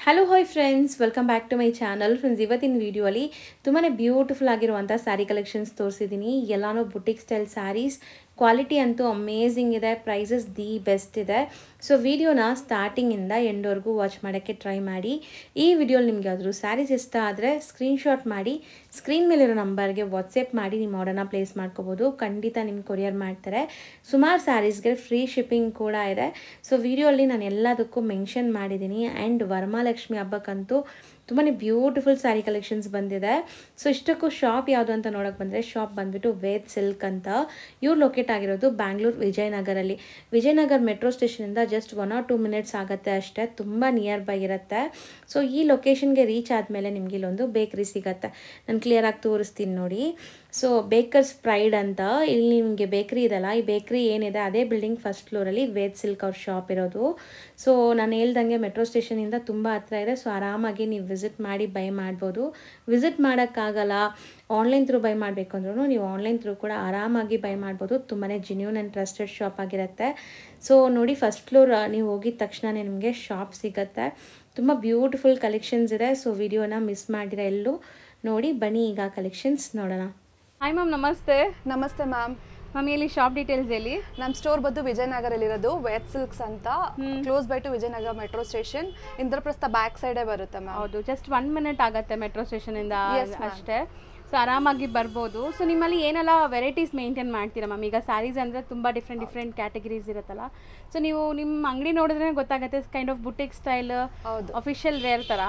Hello hi friends, welcome back to my channel. Friends, ಇವತ್ತಿನ ವಿಡಿಯೋಲಿ ತುಂಬಾ ಬ್ಯೂಟಿಫುಲ್ ಆಗಿರುವಂಥ ಸ್ಯಾರಿ ಕಲೆಕ್ಷನ್ಸ್ ತೋರಿಸಿದ್ದೀನಿ. ಎಲ್ಲಾನು ಬುಟಿಕ್ ಸ್ಟೈಲ್ ಸ್ಯಾರೀಸ್. ಕ್ವಾಲಿಟಿ ಅಂತೂ ಅಮೇಝಿಂಗ್ ಇದೆ, ಪ್ರೈಸಸ್ ದಿ ಬೆಸ್ಟ್ ಇದೆ. ಸೊ ವಿಡಿಯೋನ ಸ್ಟಾರ್ಟಿಂಗಿಂದ ಎಂಡ್ವರೆಗೂ ವಾಚ್ ಮಾಡೋಕ್ಕೆ ಟ್ರೈ ಮಾಡಿ. ಈ ವಿಡಿಯೋಲಿ ನಿಮ್ಗೆ ಯಾವ್ದಾದ್ರು ಸ್ಯಾರೀಸ್ ಇಷ್ಟ ಆದರೆ ಸ್ಕ್ರೀನ್ಶಾಟ್ ಮಾಡಿ ಸ್ಕ್ರೀನ್ ಮೇಲಿರೋ ನಂಬರ್ಗೆ ವಾಟ್ಸಪ್ ಮಾಡಿ ನಿಮ್ಮ ಆರ್ಡರ್ನ ಪ್ಲೇಸ್ ಮಾಡ್ಕೋಬೋದು. ಖಂಡಿತ ನಿಮ್ಗೆ ಕೊರಿಯರ್ ಮಾಡ್ತಾರೆ. ಸುಮಾರು ಸ್ಯಾರೀಸ್ಗೆ ಫ್ರೀ ಶಿಪ್ಪಿಂಗ್ ಕೂಡ ಇದೆ. ಸೊ ವಿಡಿಯೋಲಿ ನಾನು ಎಲ್ಲದಕ್ಕೂ ಮೆನ್ಷನ್ ಮಾಡಿದ್ದೀನಿ. ಆ್ಯಂಡ್ ವರಮಹಾಲಕ್ಷ್ಮಿ ಹಬ್ಬಕ್ಕಂತೂ ತುಂಬಾ ಬ್ಯೂಟಿಫುಲ್ ಸ್ಯಾರಿ ಕಲೆಕ್ಷನ್ಸ್ ಬಂದಿದೆ. ಸೊ ಇಷ್ಟಕ್ಕೂ ಶಾಪ್ ಯಾವುದು ಅಂತ ನೋಡೋಕೆ ಬಂದರೆ, ಶಾಪ್ ಬಂದುಬಿಟ್ಟು ವೇದ್ ಸಿಲ್ಕ್ ಅಂತ. ಇವ್ರು ಲೊಕೇಟ್ ಆಗಿರೋದು ಬ್ಯಾಂಗ್ಳೂರು ವಿಜಯನಗರಲ್ಲಿ. ವಿಜಯನಗರ ಮೆಟ್ರೋ ಸ್ಟೇಷನಿಂದ ಜಸ್ಟ್ 1 or 2 minutes ಆಗುತ್ತೆ ಅಷ್ಟೇ. ತುಂಬ ನಿಯರ್ ಬೈ ಇರುತ್ತೆ. ಸೊ ಈ ಲೊಕೇಶನ್ಗೆ ರೀಚ್ ಆದಮೇಲೆ ನಿಮಗೆ ಇಲ್ಲೊಂದು ಬೇಕ್ರಿ ಸಿಗುತ್ತೆ. ನಾನು ಕ್ಲಿಯರಾಗಿ ತೋರಿಸ್ತೀನಿ ನೋಡಿ. ಸೊ ಬೇಕರ್ಸ್ ಪ್ರೈಡ್ ಅಂತ ಇಲ್ಲಿ ನಿಮಗೆ ಬೇಕ್ರಿ ಇದೆಲ್ಲ, ಈ ಬೇಕ್ರಿ ಏನಿದೆ ಅದೇ ಬಿಲ್ಡಿಂಗ್ ಫಸ್ಟ್ ಫ್ಲೋರಲ್ಲಿ ವೇದ್ ಸಿಲ್ಕ್ ಅವ್ರ ಶಾಪ್ ಇರೋದು. ಸೊ ನಾನು ಹೇಳ್ದಂಗೆ ಮೆಟ್ರೋ ಸ್ಟೇಷನಿಂದ ತುಂಬ ಹತ್ರ ಇದೆ. ಸೊ ಆರಾಮಾಗಿ ನೀವು ವಿಸಿಟ್ ಮಾಡಿ ಬೈ ಮಾಡ್ಬೋದು. ವಿಸಿಟ್ ಮಾಡೋಕ್ಕಾಗಲ್ಲ, ಆನ್ಲೈನ್ ಥ್ರೂ ಬೈ ಮಾಡಬೇಕು ಅಂದ್ರೂ ನೀವು ಆನ್ಲೈನ್ ಥ್ರೂ ಕೂಡ ಆರಾಮಾಗಿ ಬೈ ಮಾಡ್ಬೋದು. ತುಂಬಾ ಜೆನ್ಯೂನ್ ಆ್ಯಂಡ್ ಟ್ರಸ್ಟೆಡ್ ಶಾಪ್ ಆಗಿರುತ್ತೆ. ಸೊ ನೋಡಿ, ಫಸ್ಟ್ ಫ್ಲೋರ್ ನೀವು ಹೋಗಿದ ತಕ್ಷಣ ನಿಮಗೆ ಶಾಪ್ ಸಿಗುತ್ತೆ. ತುಂಬ ಬ್ಯೂಟಿಫುಲ್ ಕಲೆಕ್ಷನ್ಸ್ ಇದೆ. ಸೊ ವಿಡಿಯೋನ ಮಿಸ್ ಮಾಡಿರ ಎಲ್ಲೂ ನೋಡಿ. ಬನ್ನಿ ಈಗ ಕಲೆಕ್ಷನ್ಸ್ ನೋಡೋಣ. ಹಾಯ್ ಮ್ಯಾಮ್, ನಮಸ್ತೆ. ನಮಸ್ತೆ ಮ್ಯಾಮ್. ಮ್ಯಾಮ್, ಇಲ್ಲಿ ಶಾಪ್ ಡೀಟೇಲ್ಸ್ ಹೇಳಿ. ನಮ್ಮ ಸ್ಟೋರ್ ಬಂದು ವಿಜಯನಗರಲ್ಲಿರೋದು ವೇದ್ ಸಿಲ್ಕ್ಸ್ ಅಂತ, close by to Vijayanagar metro station. Indraprastha back ಸೈಡೇ ಬರುತ್ತೆ ಮ್ಯಾಮ್. ಹೌದು, ಜಸ್ಟ್ 1 minute ಆಗುತ್ತೆ ಮೆಟ್ರೋ ಸ್ಟೇಷನಿಂದ ಅಷ್ಟೇ. ಸೊ ಆರಾಮಾಗಿ ಬರ್ಬೋದು. ಸೊ ನಿಮ್ಮಲ್ಲಿ ಏನೆಲ್ಲ ವೆರೈಟೀಸ್ ಮೇಂಟೈನ್ ಮಾಡ್ತೀರಾ ಮ್ಯಾಮ್? ಈಗ ಸ್ಯಾರೀಸ್ ಅಂದರೆ ತುಂಬ ಡಿಫ್ರೆಂಟ್ ಕ್ಯಾಟಗರೀಸ್ ಇರುತ್ತಲ್ಲ. ಸೊ ನೀವು ನಿಮ್ಮ ಅಂಗಡಿ ನೋಡಿದ್ರೆ ಗೊತ್ತಾಗುತ್ತೆ, kind of boutique style, official wear ಥರ.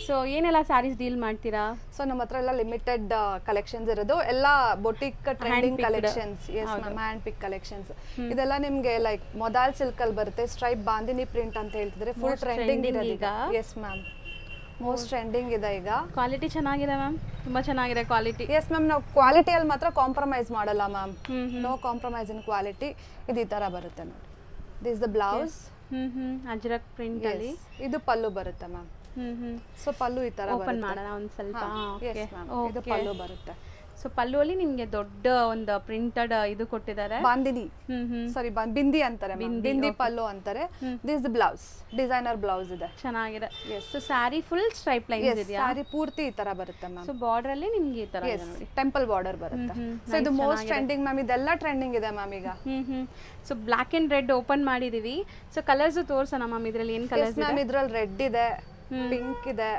ಸೊ ಏನೆಲ್ಲ ಸ್ಯಾರೀಸ್ ಡೀಲ್ ಮಾಡ್ತೀರಾ? ಸೊ ನಮ್ಮ ಹತ್ರ ಎಲ್ಲ ಲಿಮಿಟೆಡ್ ಕಲೆಕ್ಷನ್ಸ್ ಇರೋದು, ಎಲ್ಲ boutique trending collections. Yes ma'am, hand pick collections. ಇದೆಲ್ಲ ನಿಮಗೆ ಲೈಕ್ ಮೊದಾಲ್ ಸಿಲ್ಕ್ ಅಲ್ಲಿ ಬರುತ್ತೆ, ಸ್ಟ್ರೈಪ್ ಬಾಂದಿನಿ ಪ್ರಿಂಟ್ ಅಂತ ಹೇಳ್ತಿದ್ರೆ ಫುಲ್ ಟ್ರೆಂಡಿಂಗ್ ಇದೆ ಈಗ. ಎಸ್ ಮ್ಯಾಮ್, ಮೋಸ್ಟ್ ಟ್ರೆಂಡಿಂಗ್ ಇದೆ ಈಗ. ಕ್ವಾಲಿಟಿ ಚೆನ್ನಾಗಿದೆ ಮ್ಯಾಮ್, ತುಂಬ ಚೆನ್ನಾಗಿದೆ ಕ್ವಾಲಿಟಿ. ಎಸ್ ಮ್ಯಾಮ್, ನಾವು ಕ್ವಾಲಿಟಿಯಲ್ಲಿ ಮಾತ್ರ ಕಾಂಪ್ರಮೈಸ್ ಮಾಡಲ್ಲ ma'am. No compromise in quality. ಇದು ಈ ತರ ಬರುತ್ತೆ ನೋಡಿ. This the blouse. Ajrakh print ಅಲ್ಲಿ ಇದು ಪಲ್ಲು ಬರುತ್ತೆ ಮ್ಯಾಮ್. ಸೊ ಪಲ್ಲು ಈ ತರ ಓಪನ್ ಮಾಡೋಣ ಒಂದು ಸ್ವಲ್ಪ. ಇದು ಪಲ್ಲು ಬರುತ್ತೆ. ಸೊ ಪಲ್ಲು ಅಲ್ಲಿ ನಿಮ್ಗೆ ದೊಡ್ಡ ಒಂದು ಪ್ರಿಂಟೆಡ್ ಇದು ಕೊಟ್ಟಿದ್ದಾರೆ, ಬಾಂದಿನಿ. ಸಾರಿ, ಬಿಂದಿ ಅಂತಾರೆ, ಬಿಂದಿ ಪಲ್ಲು ಅಂತಾರೆ. This the blouse, designer blouse ಇದೆ, ಚೆನ್ನಾಗಿದೆ. So sari full stripe lines ಇದೆಯಾ? ಸ್ಯಾರಿ ಪೂರ್ತಿ ಈ ತರ ಬರುತ್ತೆ ಮ್ಯಾಮ್. ಸೊ ಬಾರ್ಡರ್ ಅಲ್ಲಿ ನಿಮ್ಗೆ ಈ ತರ ಇದೆ ನೋಡಿ, ಟೆಂಪಲ್ ಬಾರ್ಡರ್ ಬರುತ್ತೆ. ಸೊ ಇದು ಮೋಸ್ಟ್ ಟ್ರೆಂಡಿಂಗ್ ಮ್ಯಾಮ್. ಇದೆಲ್ಲ ಟ್ರೆಂಡಿಂಗ್ ಇದೆ ಮ್ಯಾಮ್ ಈಗ. So black and red open ಮಾಡಿದೀವಿ. ಸೊ ಕಲರ್ಸ್ ತೋರ್ಸೋಣ ಮ್ಯಾಮ್. ಇದ್ರಲ್ಲಿ ಏನ್ ಕಲರ್ಸ್ ಮ್ಯಾಮ್? ಇದ್ರಲ್ಲಿ ರೆಡ್ ಇದೆ, ಪಿಂಕ್ ಇದೆ.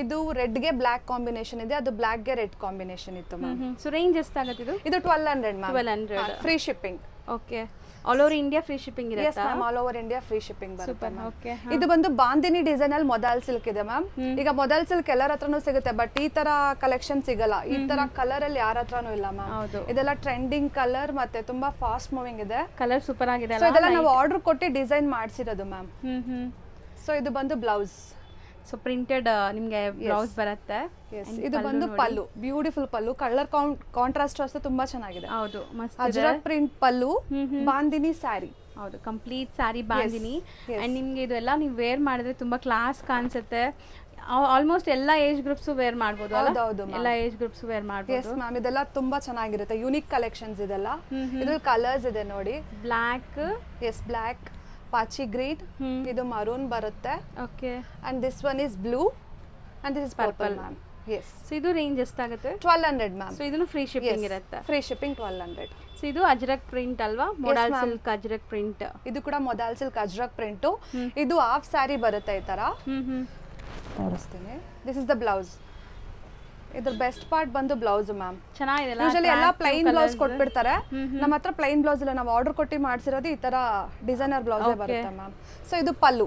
ಇದು ರೆಡ್ ಗೆ ಬ್ಲಾಕ್ ಕಾಂಬಿನೇಷನ್ ಇದೆ, ಅದು ಬ್ಲಾಕ್ ಗೆ ರೆಡ್ ಕಾಂಬಿನೇಷನ್ ಇತ್ತು ಮ್ಯಾಮ್. ಸೊ ರೇಂಜ್ ಎಷ್ಟಾಗುತ್ತೆ ಇದು? ಇದು 1200 ma'am. 1200 free shipping. Okay, all over India free shipping ಇರುತ್ತೆ? Yes ma'am, all over India free shipping ಬರುತ್ತೆ. ಓಕೆ, ಇದು ಬಂದು ಬಾಂದಿನಿ ಡಿಸೈನ್ ಅಲ್ಲಿ ಮೊದಾಲ್ ಸಿಲ್ಕ್ ಇದೆ ಮ್ಯಾಮ್. ಈಗ ಮೊದಾಲ್ ಸಿಲ್ಕ್ ಎಲ್ಲರ ಹತ್ರನೂ ಸಿಗುತ್ತೆ, ಬಟ್ ಈ ತರ ಕಲೆಕ್ಷನ್ ಸಿಗಲ್ಲ. ಈ ತರ ಕಲರ್ ಅಲ್ಲಿ ಯಾರ ಹತ್ರನೂ ಇಲ್ಲ ಮ್ಯಾಮ್. ಇದೆಲ್ಲ ಟ್ರೆಂಡಿಂಗ್ ಕಲರ್, ಮತ್ತೆ ತುಂಬಾ ಫಾಸ್ಟ್ ಮೂವಿಂಗ್ ಇದೆ. ಕಲರ್ ಸೂಪರ್ ಆಗಿದೆ. ಸೊ ಇದೆಲ್ಲ ನಾವು ಆರ್ಡರ್ ಕೊಟ್ಟು ಡಿಸೈನ್ ಮಾಡಿಸಿರೋದು ಮ್ಯಾಮ್. ಸೊ ಇದು ಬಂದು ಬ್ಲೌಸ್. ಸೊ ಪ್ರಿಂಟೆಡ್ ನಿಮಗೆ ಬ್ಲೌಸ್ ಬರುತ್ತೆ. ಇದು ಬಂದು ಪಲ್ಲು, ಬ್ಯೂಟಿಫುಲ್ ಪಲ್ಲು. ಕಲರ್ ಕಾಂಟ್ರಾಸ್ಟ್ ಅಷ್ಟೇ ತುಂಬಾ ಚೆನ್ನಾಗಿದೆ. ಹೌದು, ಮಸ್ತ್ ಅಜ್ರಕ್ ಪ್ರಿಂಟ್ ಪಲ್ಲು, ಬಾಂದಿನಿ ಸ್ಯಾರಿ. ಹೌದು, ಕಂಪ್ಲೀಟ್ ಸ್ಯಾರಿ ಬಾಂದಿನಿ. ಅಂಡ್ ನಿಮ್ಗೆ ಇದೆಲ್ಲ ನೀವು ವೇರ್ ಮಾಡಿದ್ರೆ ತುಂಬಾ ಕ್ಲಾಸ್ ಕಾಣಿಸುತ್ತೆ. ಆಲ್ಮೋಸ್ಟ್ ಎಲ್ಲ ಏಜ್ ಗ್ರೂಪ್ಸ್ ವೇರ್ ಮಾಡ್ಬೋದು. ಎಲ್ಲ ಏಜ್ ಗ್ರೂಪ್ಸ್ ವೇರ್ ಮಾಡ್ಬೋದು. ಎಸ್ ಮ್ಯಾಮ್, ಇದೆಲ್ಲ ತುಂಬಾ ಚೆನ್ನಾಗಿರುತ್ತೆ. ಯೂನಿಕ್ ಕಲೆಕ್ಷನ್ಸ್ ಇದೆಲ್ಲ. ಇದ್ರಲ್ಲಿ ಕಲರ್ಸ್ ಇದೆ ನೋಡಿ. ಬ್ಲಾಕ್, ಎಸ್ ಬ್ಲಾಕ್, ಪಾಚಿ ಗ್ರೀನ್, ಇದು ಮರೂನ್ ಬರುತ್ತೆ. Okay, and this one is blue and this is purple ma'am. Yes. So ಇದು ರೇಂಜ್ ಎಷ್ಟಾಗುತ್ತೆ? 1200 ಮ್ಯಾಮ್. ಸೊ ಇದನ್ನು ಫ್ರೀ ಶಿಪ್ಪಿಂಗ್ ಇರುತ್ತೆ? Free shipping 1200. ಸೊ ಇದು ಅಜ್ರಕ್ ಪ್ರಿಂಟ್ ಅಲ್ವಾ? Modal silk ajrakh print. ಇದು ಕೂಡ ಮೊಡಾಲ್ ಸಿಲ್ಕ್ ಅಜ್ರಕ್ ಪ್ರಿಂಟ್. ಇದು ಹಾಫ್ ಸ್ಯಾರಿ ಬರುತ್ತೆ ಈ ತರ. ತೋರಿಸ್ತೀನಿ. This is the blouse. ಇದ್ರ ಬೆಸ್ಟ್ ಪಾರ್ಟ್ ಬಂದು ಬ್ಲೌಸ್ ಮ್ಯಾಮ್. ಚೆನ್ನಾಗಿದೆ. ಯೂಶಲಿ ಎಲ್ಲ ಪ್ಲೈನ್ ಬ್ಲೌಸ್ ಕೊಟ್ಬಿಡ್ತಾರೆ. ನಮ್ಮ ಹತ್ರ ಪ್ಲೈನ್ ಬ್ಲೌಸ್ ಇಲ್ಲ, ನಾವು ಆರ್ಡರ್ ಕೊಟ್ಟು ಮಾಡಿಸಿರೋದು ಈ ತರ ಡಿಸೈನರ್ ಬ್ಲೌಸ್ ಬರುತ್ತೆ ಮ್ಯಾಮ್. ಸೊ ಇದು pallu.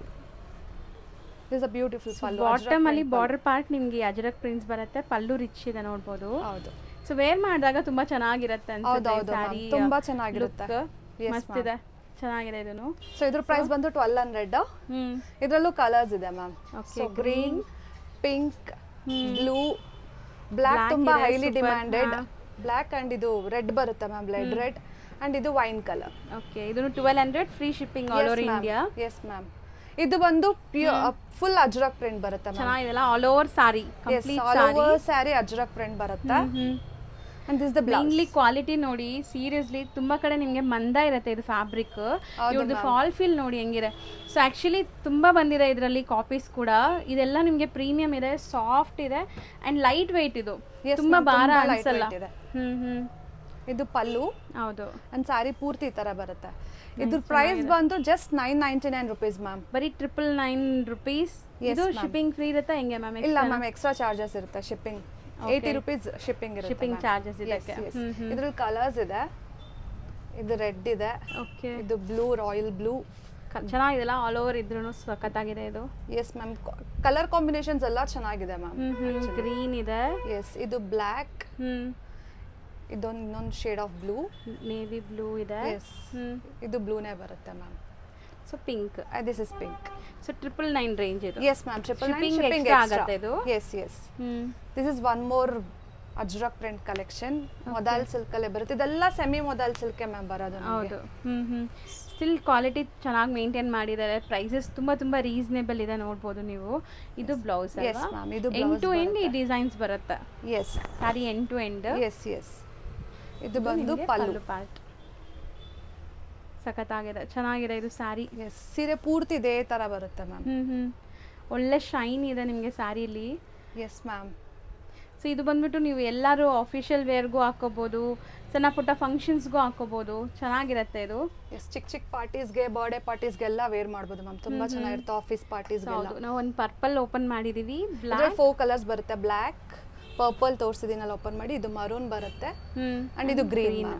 This a beautiful pallu. Bottom ಅಲ್ಲಿ ಬಾರ್ಡರ್ ಪಾರ್ಟ್ ನಿಮ್ಗೆ ಅಜ್ರಕ್ ಪ್ರಿಂಟ್ಸ್ ಬರುತ್ತೆ. ಪಲ್ಲು ರಿಚ್ ಇದೆ ನೋಡಬಹುದು. ಹೌದು. ಸೊ ವೇರ್ ಮಾಡಿದಾಗ ತುಂಬಾ ಚೆನ್ನಾಗಿರುತ್ತೆ ಅನ್ಸುತ್ತೆ. ಸ್ಯಾರಿ ತುಂಬಾ ಚೆನ್ನಾಗಿರುತ್ತೆ. ಮಸ್ತ್ ಇದೆ, ಚೆನ್ನಾಗಿದೆ ಇದನ್ನು. ಸೊ ಇದ್ರ ಪ್ರೈಸ್ ಬಂದು 1200. ಇದರಲ್ಲೂ ಕಲರ್ಸ್ ಇದೆ ma'am. So green, pink, blue, black ತುಂಬಾ ಹೈಲಿ ಡಿಮ್ಯಾಂಡೆಡ್. ಬ್ಲಾಕ್ ಅಂಡ್ ಇದು ರೆಡ್ ಬರುತ್ತೆ ಮ್ಯಾಮ್, ಬ್ಲಡ್ ರೆಡ್. ಅಂಡ್ ಇದು ವೈನ್ ಕಲರ್. ಓಕೆ, ಇದನ್ನು 1200 free shipping all over India. Yes ma'am. ಇದು ಬಂದು ಫುಲ್ ಅಜ್ರಕ್ ಪ್ರಿಂಟ್ ಬರುತ್ತೆ ಮ್ಯಾಮ್. ಚೆನ್ನಾಗಿದೆ, all over sari, complete all over sari ajrakh print ಬರುತ್ತೆ. And this is the blouse. Mainly quality ನೋಡಿ, seriously ತುಂಬ ಕಡೆ ನಿಮಗೆ ಮಂದ ಇರುತ್ತೆ ಇದು ಫ್ಯಾಬ್ರಿಕ್. ಇವ್ರದ್ದು ಫಾಲ್ ಫೀಲ್ ನೋಡಿ ಹೆಂಗಿದೆ. ಸೊ ಆ್ಯಕ್ಚುಲಿ ತುಂಬ ಬಂದಿದೆ ಇದರಲ್ಲಿ ಕಾಪೀಸ್ ಕೂಡ. ಇದೆಲ್ಲ ನಿಮಗೆ ಪ್ರೀಮಿಯಂ ಇದೆ, ಸಾಫ್ಟ್ ಇದೆ ಆ್ಯಂಡ್ ಲೈಟ್ ವೆಯ್ಟ್. ಇದು ತುಂಬ ಭಾರ ಅನ್ಸಲ್ಲ. ಇದು ಪಲ್ಲು. ಹೌದು. ಅಂಡ್ ಸ್ಯಾರಿ ಪೂರ್ತಿ ಈ ತರ ಬರುತ್ತೆ. ಇದ್ರ ಪ್ರೈಸ್ ಬಂದು ಜಸ್ಟ್ 999 rupees ಮ್ಯಾಮ್. ಬರೀ 999 rupees. ಇದು ಶಿಪ್ಪಿಂಗ್ ಫ್ರೀ ಇರುತ್ತೆ ಹೆಂಗೆ ಮ್ಯಾಮ್? ಇಲ್ಲ ಮ್ಯಾಮ್, ಎಕ್ಸ್ಟ್ರಾ ಚಾರ್ಜಸ್ ಇರುತ್ತೆ. ಶಿಪ್ಪಿಂಗ್ 80 rupees ಶಿಪ್ಪಿಂಗ್ ಇರುತ್ತೆ. ಶಿಪ್ಪಿಂಗ್ ಚಾರ್ಜಸ್ ಇದಕ್ಕೆ. ಇದ್ರಲ್ಲಿ ಕಲರ್ಸ್ ಇದೆ. ಇದು ರೆಡ್ ಇದೆ. ಓಕೆ. ಇದು ಬ್ಲೂ, ರಾಯಲ್ ಬ್ಲೂ. ಚೆನ್ನಾಗಿದೆಲ್ಲ, ಆಲ್ ಓವರ್ ಇದ್ರೂ ಸಖತ್ತಾಗಿದೆ ಇದು. ಎಸ್ ಮ್ಯಾಮ್, ಕಲರ್ ಕಾಂಬಿನೇಷನ್ಸ್ ಎಲ್ಲ ಚೆನ್ನಾಗಿದೆ ಮ್ಯಾಮ್. ಗ್ರೀನ್ ಇದೆ. ಎಸ್, ಇದು ಬ್ಲ್ಯಾಕ್. ಇನ್ನೊಂದು shade of blue, navy blue ಇದೆ. ಇದು ಬ್ಲೂನೇ ಬರುತ್ತೆ ma'am. So pink, this is pink. So 999 range ಇದು. ಎಸ್ ಮ್ಯಾಮ್, 999 ಶಿಪ್ಪಿಂಗ್ ಆಗುತ್ತೆ ಇದು. Yes. This is one more ajrakh print collection. Modal silk ಅಲ್ಲೇ ಬರುತ್ತೆ. ಇದೆಲ್ಲ ಸೆಮಿ ಮೊದಲ್ ಸಿಲ್ಕ್ ಮ್ಯಾಮ್ ಬರೋದು. ಹೌದು. ಸ್ಟಿಲ್ ಕ್ವಾಲಿಟಿ ಚೆನ್ನಾಗಿ ಮೇಂಟೈನ್ ಮಾಡಿದ್ದಾರೆ. ಪ್ರೈಸಸ್ ತುಂಬ ರೀಸನೇಬಲ್ ಇದೆ, ನೋಡ್ಬೋದು ನೀವು. ಇದು ಬ್ಲೌಸ್ ಅಲ್ವಾ? ಎಂಡ್ ಟು ಎಂಡ್ ಈ ಡಿಸೈನ್ಸ್ ಬರುತ್ತೆ. Yes, sorry end to end. Yes. ಇದು ಬಂದು ಪಲ್ಲು ಪಾರ್ಟ್. ಸಖತ್ತಾಗಿದೆ, ಚೆನ್ನಾಗಿದೆ ಇದು ಸ್ಯಾರಿ. ಎಸ್, ಸೀರೆ ಪೂರ್ತಿ ಇದೇ ತರ ಬರುತ್ತೆ ಮ್ಯಾಮ್. ಒಳ್ಳೆ ಶೈನ್ ಇದೆ ನಿಮಗೆ ಸ್ಯಾರಿಲಿ. S ma'am. ಸೊ ಇದು ಬಂದ್ಬಿಟ್ಟು ನೀವು ಎಲ್ಲರೂ ಆಫಿಷಿಯಲ್ ವೇರ್ಗೂ ಹಾಕೋಬೋದು, ಸಣ್ಣ ಪುಟ್ಟ ಫಂಕ್ಷನ್ಸ್ಗೂ ಹಾಕೋಬೋದು. ಚೆನ್ನಾಗಿರುತ್ತೆ ಇದು. ಎಸ್, ಚಿಕ್ಕ ಪಾರ್ಟೀಸ್ಗೆ, ಬರ್ಡೇ ಪಾರ್ಟೀಸ್ಗೆಲ್ಲ ವೇರ್ ಮಾಡ್ಬೋದು ಮ್ಯಾಮ್. ತುಂಬಾ ಚೆನ್ನಾಗಿರುತ್ತೆ ಆಫೀಸ್ ಪಾರ್ಟೀಸ್ಗೆಲ್ಲ. ನಾವು ಒಂದು ಪರ್ಪಲ್ ಓಪನ್ ಮಾಡಿದೀವಿ. ಬ್ಲ್ಯಾಕ್ 4 ಕಲರ್ಸ್ ಬರುತ್ತೆ. ಬ್ಲ್ಯಾಕ್, ಪರ್ಪಲ್ ತೋರಿಸಿದೀನಲ್ಲ ಓಪನ್ ಮಾಡಿ. ಇದು ಮರೂನ್ ಬರುತ್ತೆ ಅಂಡ್ ಇದು ಗ್ರೀನ್.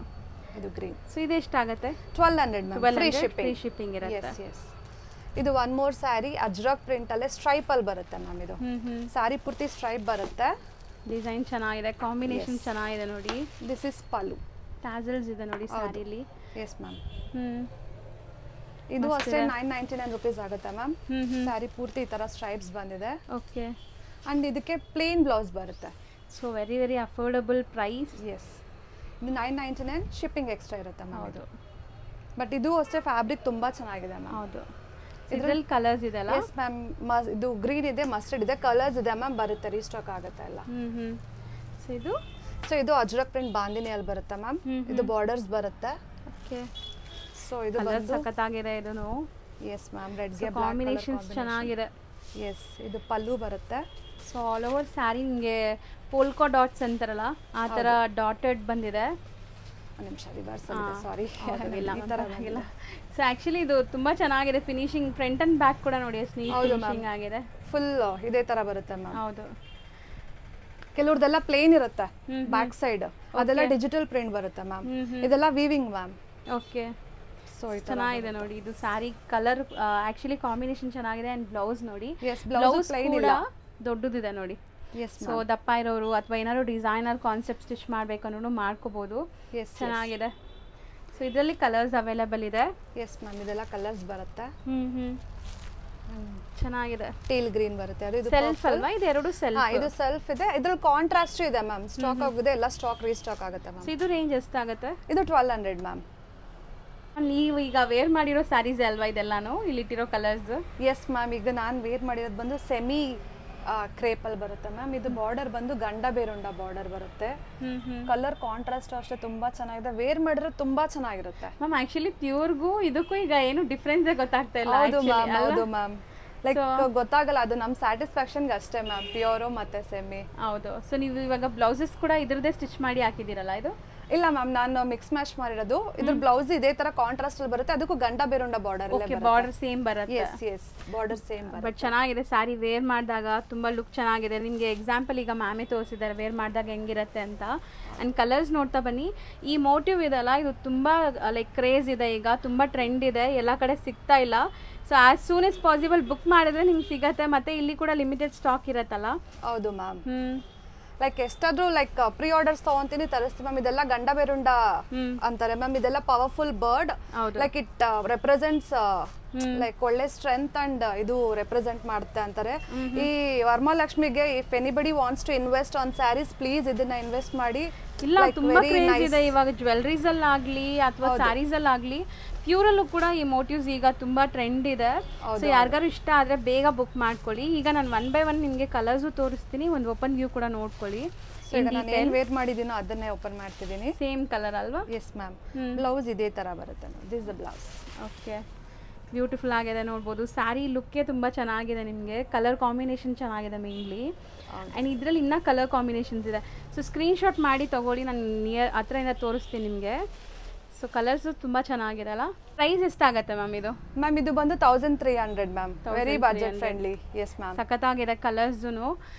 ಇದು ಗ್ರೀನ್. ಸೊ ಇದು ಎಷ್ಟಾಗುತ್ತೆ? 1200 ಮ್ಯಾಮ್. ಫ್ರೀ ಶಿಪ್ಪಿಂಗ್ ಇರುತ್ತೆ. ಎಸ್. ಇದು one more sari ajrakh print ಅಲ್ಲೇ ಸ್ಟ್ರೈಪ್ ಅಲ್ಲಿ ಬರುತ್ತೆ ಮ್ಯಾಮ್. ಇದು ಸ್ಯಾರಿ ಪೂರ್ತಿ ಸ್ಟ್ರೈಪ್ ಬರುತ್ತೆ. ಡಿಸೈನ್ ಚೆನ್ನಾಗಿದೆ, ಕಾಂಬಿನೇಷನ್ ಚೆನ್ನಾಗಿದೆ ನೋಡಿ. This is pallu. ಟ್ಯಾಸಲ್ಸ್ ಇದೆ ನೋಡಿ ಸ್ಯಾರಿಲಿ. S ma'am. ಇದು ಅಷ್ಟೇ 999 rupees ಆಗುತ್ತೆ ಮ್ಯಾಮ್. ಸ್ಯಾರಿ ಪೂರ್ತಿ ಈ ತರ ಸ್ಟ್ರೈಪ್ಸ್ ಬಂದಿದೆ. ಓಕೆ. ಅಂಡ್ ಇದಕ್ಕೆ ಪ್ಲೇನ್ ಬ್ಲೌಸ್ ಬರುತ್ತೆ. So very affordable price. Yes, ಇದು 999 ಶಿಪ್ಪಿಂಗ್ ಎಕ್ಸ್ಟ್ರಾ ಇರುತ್ತೆ ಮ್ಯಾಮ್. ಹೌದು. ಬಟ್ ಇದು ಅಷ್ಟೇ ಫ್ಯಾಬ್ರಿಕ್ ತುಂಬಾ ಚೆನ್ನಾಗಿದೆ ಮ್ಯಾಮ್. ಹೌದು. ಇದರಲ್ಲಿ ಕಲರ್ಸ್ ಇದೆ ಅಲ್ಲ? S ma'am. ಇದು ಗ್ರೀನ್ ಇದೆ, ಮಸ್ಟರ್ಡ್ ಇದೆ, ಕಲರ್ಸ್ ಇದೆ ಮ್ಯಾಮ್. ಬರುತ್ತೆ, ರೀಸ್ಟಾಕ್ ಆಗುತ್ತೆ ಎಲ್ಲ. ಸೊ ಇದು ಅಜ್ರಕ್ ಪ್ರಿಂಟ್ ಬಾಂದಿನಿಯಲ್ಲಿ ಬರುತ್ತೆ ಮ್ಯಾಮ್. ಇದು ಬಾರ್ಡರ್ಸ್ ಬರುತ್ತೆ. ಓಕೆ. ಸೊ ಇದು ಬಂದು ಸಖತ್ತಾಗಿದೆ ಇದನ್ನು. ಎಸ್ ಮ್ಯಾಮ್, ರೆಡ್ ಗೆ ಕಾಂಬಿನೇಷನ್ಸ್ ಚೆನ್ನಾಗಿದೆ. ಎಸ್, ಇದು ಪಲ್ಲು ಬರುತ್ತೆ. ಸೊ ಆಲ್ ಓವರ್ ಸ್ಯಾರಿ ನಿಮಗೆ ಪೋಲ್ಕೋ ಡಾಟ್ಸ್ ಅಂತಾರಲ್ಲ ಆ ಥರ ಡಾಟೆಡ್ ಬಂದಿದೆ. ನಿಮಿಷ ರಿವರ್ಸ್ ಆಗಿದೆ, ಸಾರಿ. ಇಲ್ಲ. ಸೊ ಆ್ಯಕ್ಚುಲಿ ಇದು ತುಂಬ ಚೆನ್ನಾಗಿದೆ ಫಿನಿಶಿಂಗ್. ಫ್ರಂಟ್ ಅಂಡ್ ಬ್ಯಾಕ್ ಕೂಡ ನೋಡಿ ಎಷ್ಟು ನೀಟ್ ಫಿನಿಶಿಂಗ್ ಆಗಿದೆ. ಫುಲ್ ಇದೇ ತರ ಬರುತ್ತೆ ಮ್ಯಾಮ್. ಹೌದು. ಕೆಲವ್ರದೆಲ್ಲ ಪ್ಲೇನ್ ಇರುತ್ತೆ ಬ್ಯಾಕ್ ಸೈಡ್, ಅದೆಲ್ಲ ಡಿಜಿಟಲ್ ಪ್ರಿಂಟ್ ಬರುತ್ತೆ ಮ್ಯಾಮ್. ಇದೆಲ್ಲ ವೀವಿಂಗ್ ಮ್ಯಾಮ್. ಓಕೆ. ಸೊ ಚೆನ್ನಾಗಿದೆ ನೋಡಿ ಇದು ಸ್ಯಾರಿ ಕಲರ್. ಆ್ಯಕ್ಚುಲಿ ಕಾಂಬಿನೇಷನ್ ಚೆನ್ನಾಗಿದೆ. ಆ್ಯಂಡ್ ಬ್ಲೌಸ್ ನೋಡಿ, ಬ್ಲೌಸ್ ಕೂಡ ದೊಡ್ಡದಿದೆ ನೋಡಿ. ಸೊ ದಪ್ಪ ಇರೋರು ಅಥವಾ ಏನಾದ್ರು ಡಿಸೈನರ್ ಕಾನ್ಸೆಪ್ಟ್ ಸ್ಟಿಚ್ ಮಾಡಬೇಕು ಅನ್ನೋನು ಮಾಡ್ಕೋಬಹುದು. ಚೆನ್ನಾಗಿದೆ. ಸೊ ಇದರಲ್ಲಿ ಕಲರ್ಸ್ ಅವೈಲೇಬಲ್ ಇದೆ. ಎಸ್ ಮ್ಯಾಮ್, ಇದೆಲ್ಲ ಕಲರ್ಸ್ ಬರುತ್ತೆ. ಚೆನ್ನಾಗಿದೆ. ಟೀಲ್ ಗ್ರೀನ್ ಬರುತ್ತೆ. ಅದು ಸೆಲ್ಫ್ ಅಲ್ವಾ? ಇದು ಎರಡು ಸೆಲ್ಫ್. ಇದು ಸೆಲ್ಫ್ ಇದೆ. ಇದ್ರಲ್ಲಿ ಕಾಂಟ್ರಾಸ್ಟ್ ಇದೆ ಮ್ಯಾಮ್. ಸ್ಟಾಕ್ ಆಗಿದೆ, ಎಲ್ಲ ಸ್ಟಾಕ್ ರೀಸ್ಟಾಕ್ ಆಗುತ್ತೆ ಮ್ಯಾಮ್. ಇದು ರೇಂಜ್ ಎಷ್ಟಾಗುತ್ತೆ? ಇದು 1200 ಮ್ಯಾಮ್. ನೀವು ಈಗ ವೇರ್ ಮಾಡಿರೋ ಸ್ಯಾರೀಸ್ ಅಲ್ವಾ ಇದೆಲ್ಲಾನು ಇಲ್ಲಿಟ್ಟಿರೋ ಕಲರ್ಸ್? Yes ma'am. ಈಗ ನಾನು ವೇರ್ ಮಾಡಿರೋದು ಬಂದು ಸೆಮಿ ಕ್ರೇಪಲ್ ಬರುತ್ತೆ ಮ್ಯಾಮ್. ಇದು ಬಾರ್ಡರ್ ಬಂದು ಗಂಡ ಬೇರುಂಡ ಬಾರ್ಡರ್ ಬರುತ್ತೆ. ಕಲರ್ ಕಾಂಟ್ರಾಸ್ಟ್ ಅಷ್ಟೇ ತುಂಬಾ ಚೆನ್ನಾಗಿದೆ. ವೇರ್ ಮಾಡಿದ್ರೆ ತುಂಬಾ ಚೆನ್ನಾಗಿರುತ್ತೆ ಮ್ಯಾಮ್. ಆಕ್ಚುಲಿ ಪ್ಯೂರ್ಗೂ ಇದಕ್ಕೂ ಈಗ ಏನು ಡಿಫ್ರೆನ್ಸ್ ಗೊತ್ತಾಗ್ತಾ ಇಲ್ಲ. ಹೌದು ಮ್ಯಾಮ್. ಲೈಕ್ ಗೊತ್ತಾಗಲ್ಲ, ಅದು ನಮ್ಮ ಸ್ಯಾಟಿಸ್ಫ್ಯಾಕ್ಷನ್ಗೆ ಅಷ್ಟೇ ಮ್ಯಾಮ್, ಪ್ಯೂರು ಮತ್ತೆ ಸೆಮಿ. ಹೌದು. ಸೊ ನೀವು ಇವಾಗ ಬ್ಲೌಸಸ್ ಕೂಡ ಇದ್ರದ್ದೇ ಸ್ಟಿಚ್ ಮಾಡಿ ಹಾಕಿದ್ದೀರಲ್ಲ ಇದು? ಇಲ್ಲ ಮ್ಯಾಮ್, ನಾನು ಮಿಕ್ಸ್ ಮ್ಯಾಚ್ ಮಾಡಿರೋದು. ಇದ್ರ ಬ್ಲೌಸ್ ಇದೇ ತರ ಕಾಂಟ್ರಾಸ್ಟ್ ಅಲ್ಲಿ ಬರುತ್ತೆ. ಅದಕ್ಕೂ ಗಂಡ ಬೇರುಂಡ ಬಾರ್ಡರ್. ಬಾರ್ಡರ್ ಸೇಮ್ ಬರುತ್ತೆ. ಎಸ್, ಬಾರ್ಡರ್ ಸೇಮ್ ಬರುತ್ತೆ. ಬಟ್ ಚೆನ್ನಾಗಿದೆ ಸ್ಯಾರಿ. ವೇರ್ ಮಾಡಿದಾಗ ತುಂಬಾ ಲುಕ್ ಚೆನ್ನಾಗಿದೆ. ನಿಮಗೆ ಎಕ್ಸಾಂಪಲ್ ಈಗ ಮ್ಯಾಮೇ ತೋರಿಸಿದ್ದಾರೆ ವೇರ್ ಮಾಡಿದಾಗ ಹೆಂಗಿರುತ್ತೆ ಅಂತ. ಆ್ಯಂಡ್ ಕಲರ್ಸ್ ನೋಡ್ತಾ ಬನ್ನಿ. ಈ ಮೋಟಿವ್ ಇದೆಲ್ಲ, ಇದು ತುಂಬಾ ಲೈಕ್ ಕ್ರೇಜ್ ಇದೆ ಈಗ, ತುಂಬಾ ಟ್ರೆಂಡ್ ಇದೆ, ಎಲ್ಲ ಕಡೆ ಸಿಗ್ತಾ ಇಲ್ಲ. So as soon as possible book ಮಾಡಿದ್ರೆ ನಿಮ್ಗೆ ಸಿಗತ್ತೆ. ಮತ್ತೆ ಇಲ್ಲಿ ಕೂಡ ಲಿಮಿಟೆಡ್ ಸ್ಟಾಕ್ ಇರತ್ತಲ್ಲ? ಹೌದು ಮ್ಯಾಮ್. ಲೈಕ್ ಎಷ್ಟಾದ್ರೂ ಲೈಕ್ ಪ್ರೀ ಆರ್ಡರ್ಸ್ ತಗೊಂತೀನಿ, ತರಿಸ್ತೀವಿ ಮ್ಯಾಮ್. ಇದೆಲ್ಲ ಗಂಡ ಬೇರುಂಡ ಅಂತಾರೆ ಮ್ಯಾಮ್. ಇದೆಲ್ಲ powerful bird. Like it represents like ಒಳ್ಳೆ ಸ್ಟ್ರೆಂತ್ ಅಂಡ್ ಇದು ರೆಪ್ರೆಸೆಂಟ್ ಮಾಡುತ್ತೆ ಅಂತಾರೆ. ಈ ವರಮಹಾಲಕ್ಷ್ಮಿಗೆ if anybody wants to invest on saris please ಇದನ್ನ ಇನ್ವೆಸ್ಟ್ ಮಾಡಿ. ಇಲ್ಲ ತುಂಬಾ ಕ್ರೇಜ್ ಇದೆ ಇವಾಗ ಜ್ಯುವೆಲ್ರೀಸ್ ಅಲ್ಲಿ ಆಗ್ಲಿ ಅಥವಾ ಸ್ಯಾರೀಸ್ ಅಲ್ಲಿ ಆಗ್ಲಿ ಪ್ಯೂರಲ್ಲೂ ಕೂಡ ಈ ಮೋಟಿವ್ಸ್ ಈಗ ತುಂಬಾ ಟ್ರೆಂಡ್ ಇದೆ. ಸೊ ಯಾರಿಗಾರು ಇಷ್ಟ ಆದ್ರೆ ಬೇಗ ಬುಕ್ ಮಾಡ್ಕೊಳ್ಳಿ. ಈಗ ನಾನು 1 by 1 ನಿಮಗೆ ಕಲರ್ಸು ತೋರಿಸ್ತೀನಿ, ಒಂದು ಓಪನ್ ವ್ಯೂ ಕೂಡ ನೋಡ್ಕೊಳ್ಳಿ. ನಾನು ಏನು ವೇರ್ ಮಾಡಿದ್ದೀನೋ ಅದನ್ನೇ ಓಪನ್ ಮಾಡ್ತಿದ್ದೀನಿ. ಸೇಮ್ ಕಲರ್ ಅಲ್ವಾ? Yes ma'am. ಬ್ಲೌಸ್ ಇದೇ ತರ ಬರುತ್ತೆ. This the blouse. Okay, beautiful ಆಗಿದೆ ನೋಡ್ಬೋದು. ಸ್ಯಾರಿ ಲುಕ್ಕೇ ತುಂಬ ಚೆನ್ನಾಗಿದೆ, ನಿಮಗೆ ಕಲರ್ ಕಾಂಬಿನೇಷನ್ ಚೆನ್ನಾಗಿದೆ ಮೇನ್ಲಿ. ಆ್ಯಂಡ್ ಇದರಲ್ಲಿ ಇನ್ನೂ ಕಲರ್ ಕಾಂಬಿನೇಷನ್ಸ್ ಇದೆ. ಸೊ ಸ್ಕ್ರೀನ್ಶಾಟ್ ಮಾಡಿ ತೊಗೊಳ್ಳಿ, ನಾನು ಹತ್ರದಿಂದ ತೋರಿಸ್ತೀನಿ ನಿಮಗೆ. ಸೊ ಕಲರ್ಸು ತುಂಬ ಚೆನ್ನಾಗಿದೆ ಅಲ್ಲ. ಪ್ರೈಸ್ ಎಷ್ಟಾಗುತ್ತೆ ಮ್ಯಾಮ್ ಇದು? ಮ್ಯಾಮ್ ಇದು ಬಂದು 1300 ma'am. Very budget friendly. Yes ma'am. ಸಖತ್ತಾಗಿದೆ ಕಲರ್ಸು.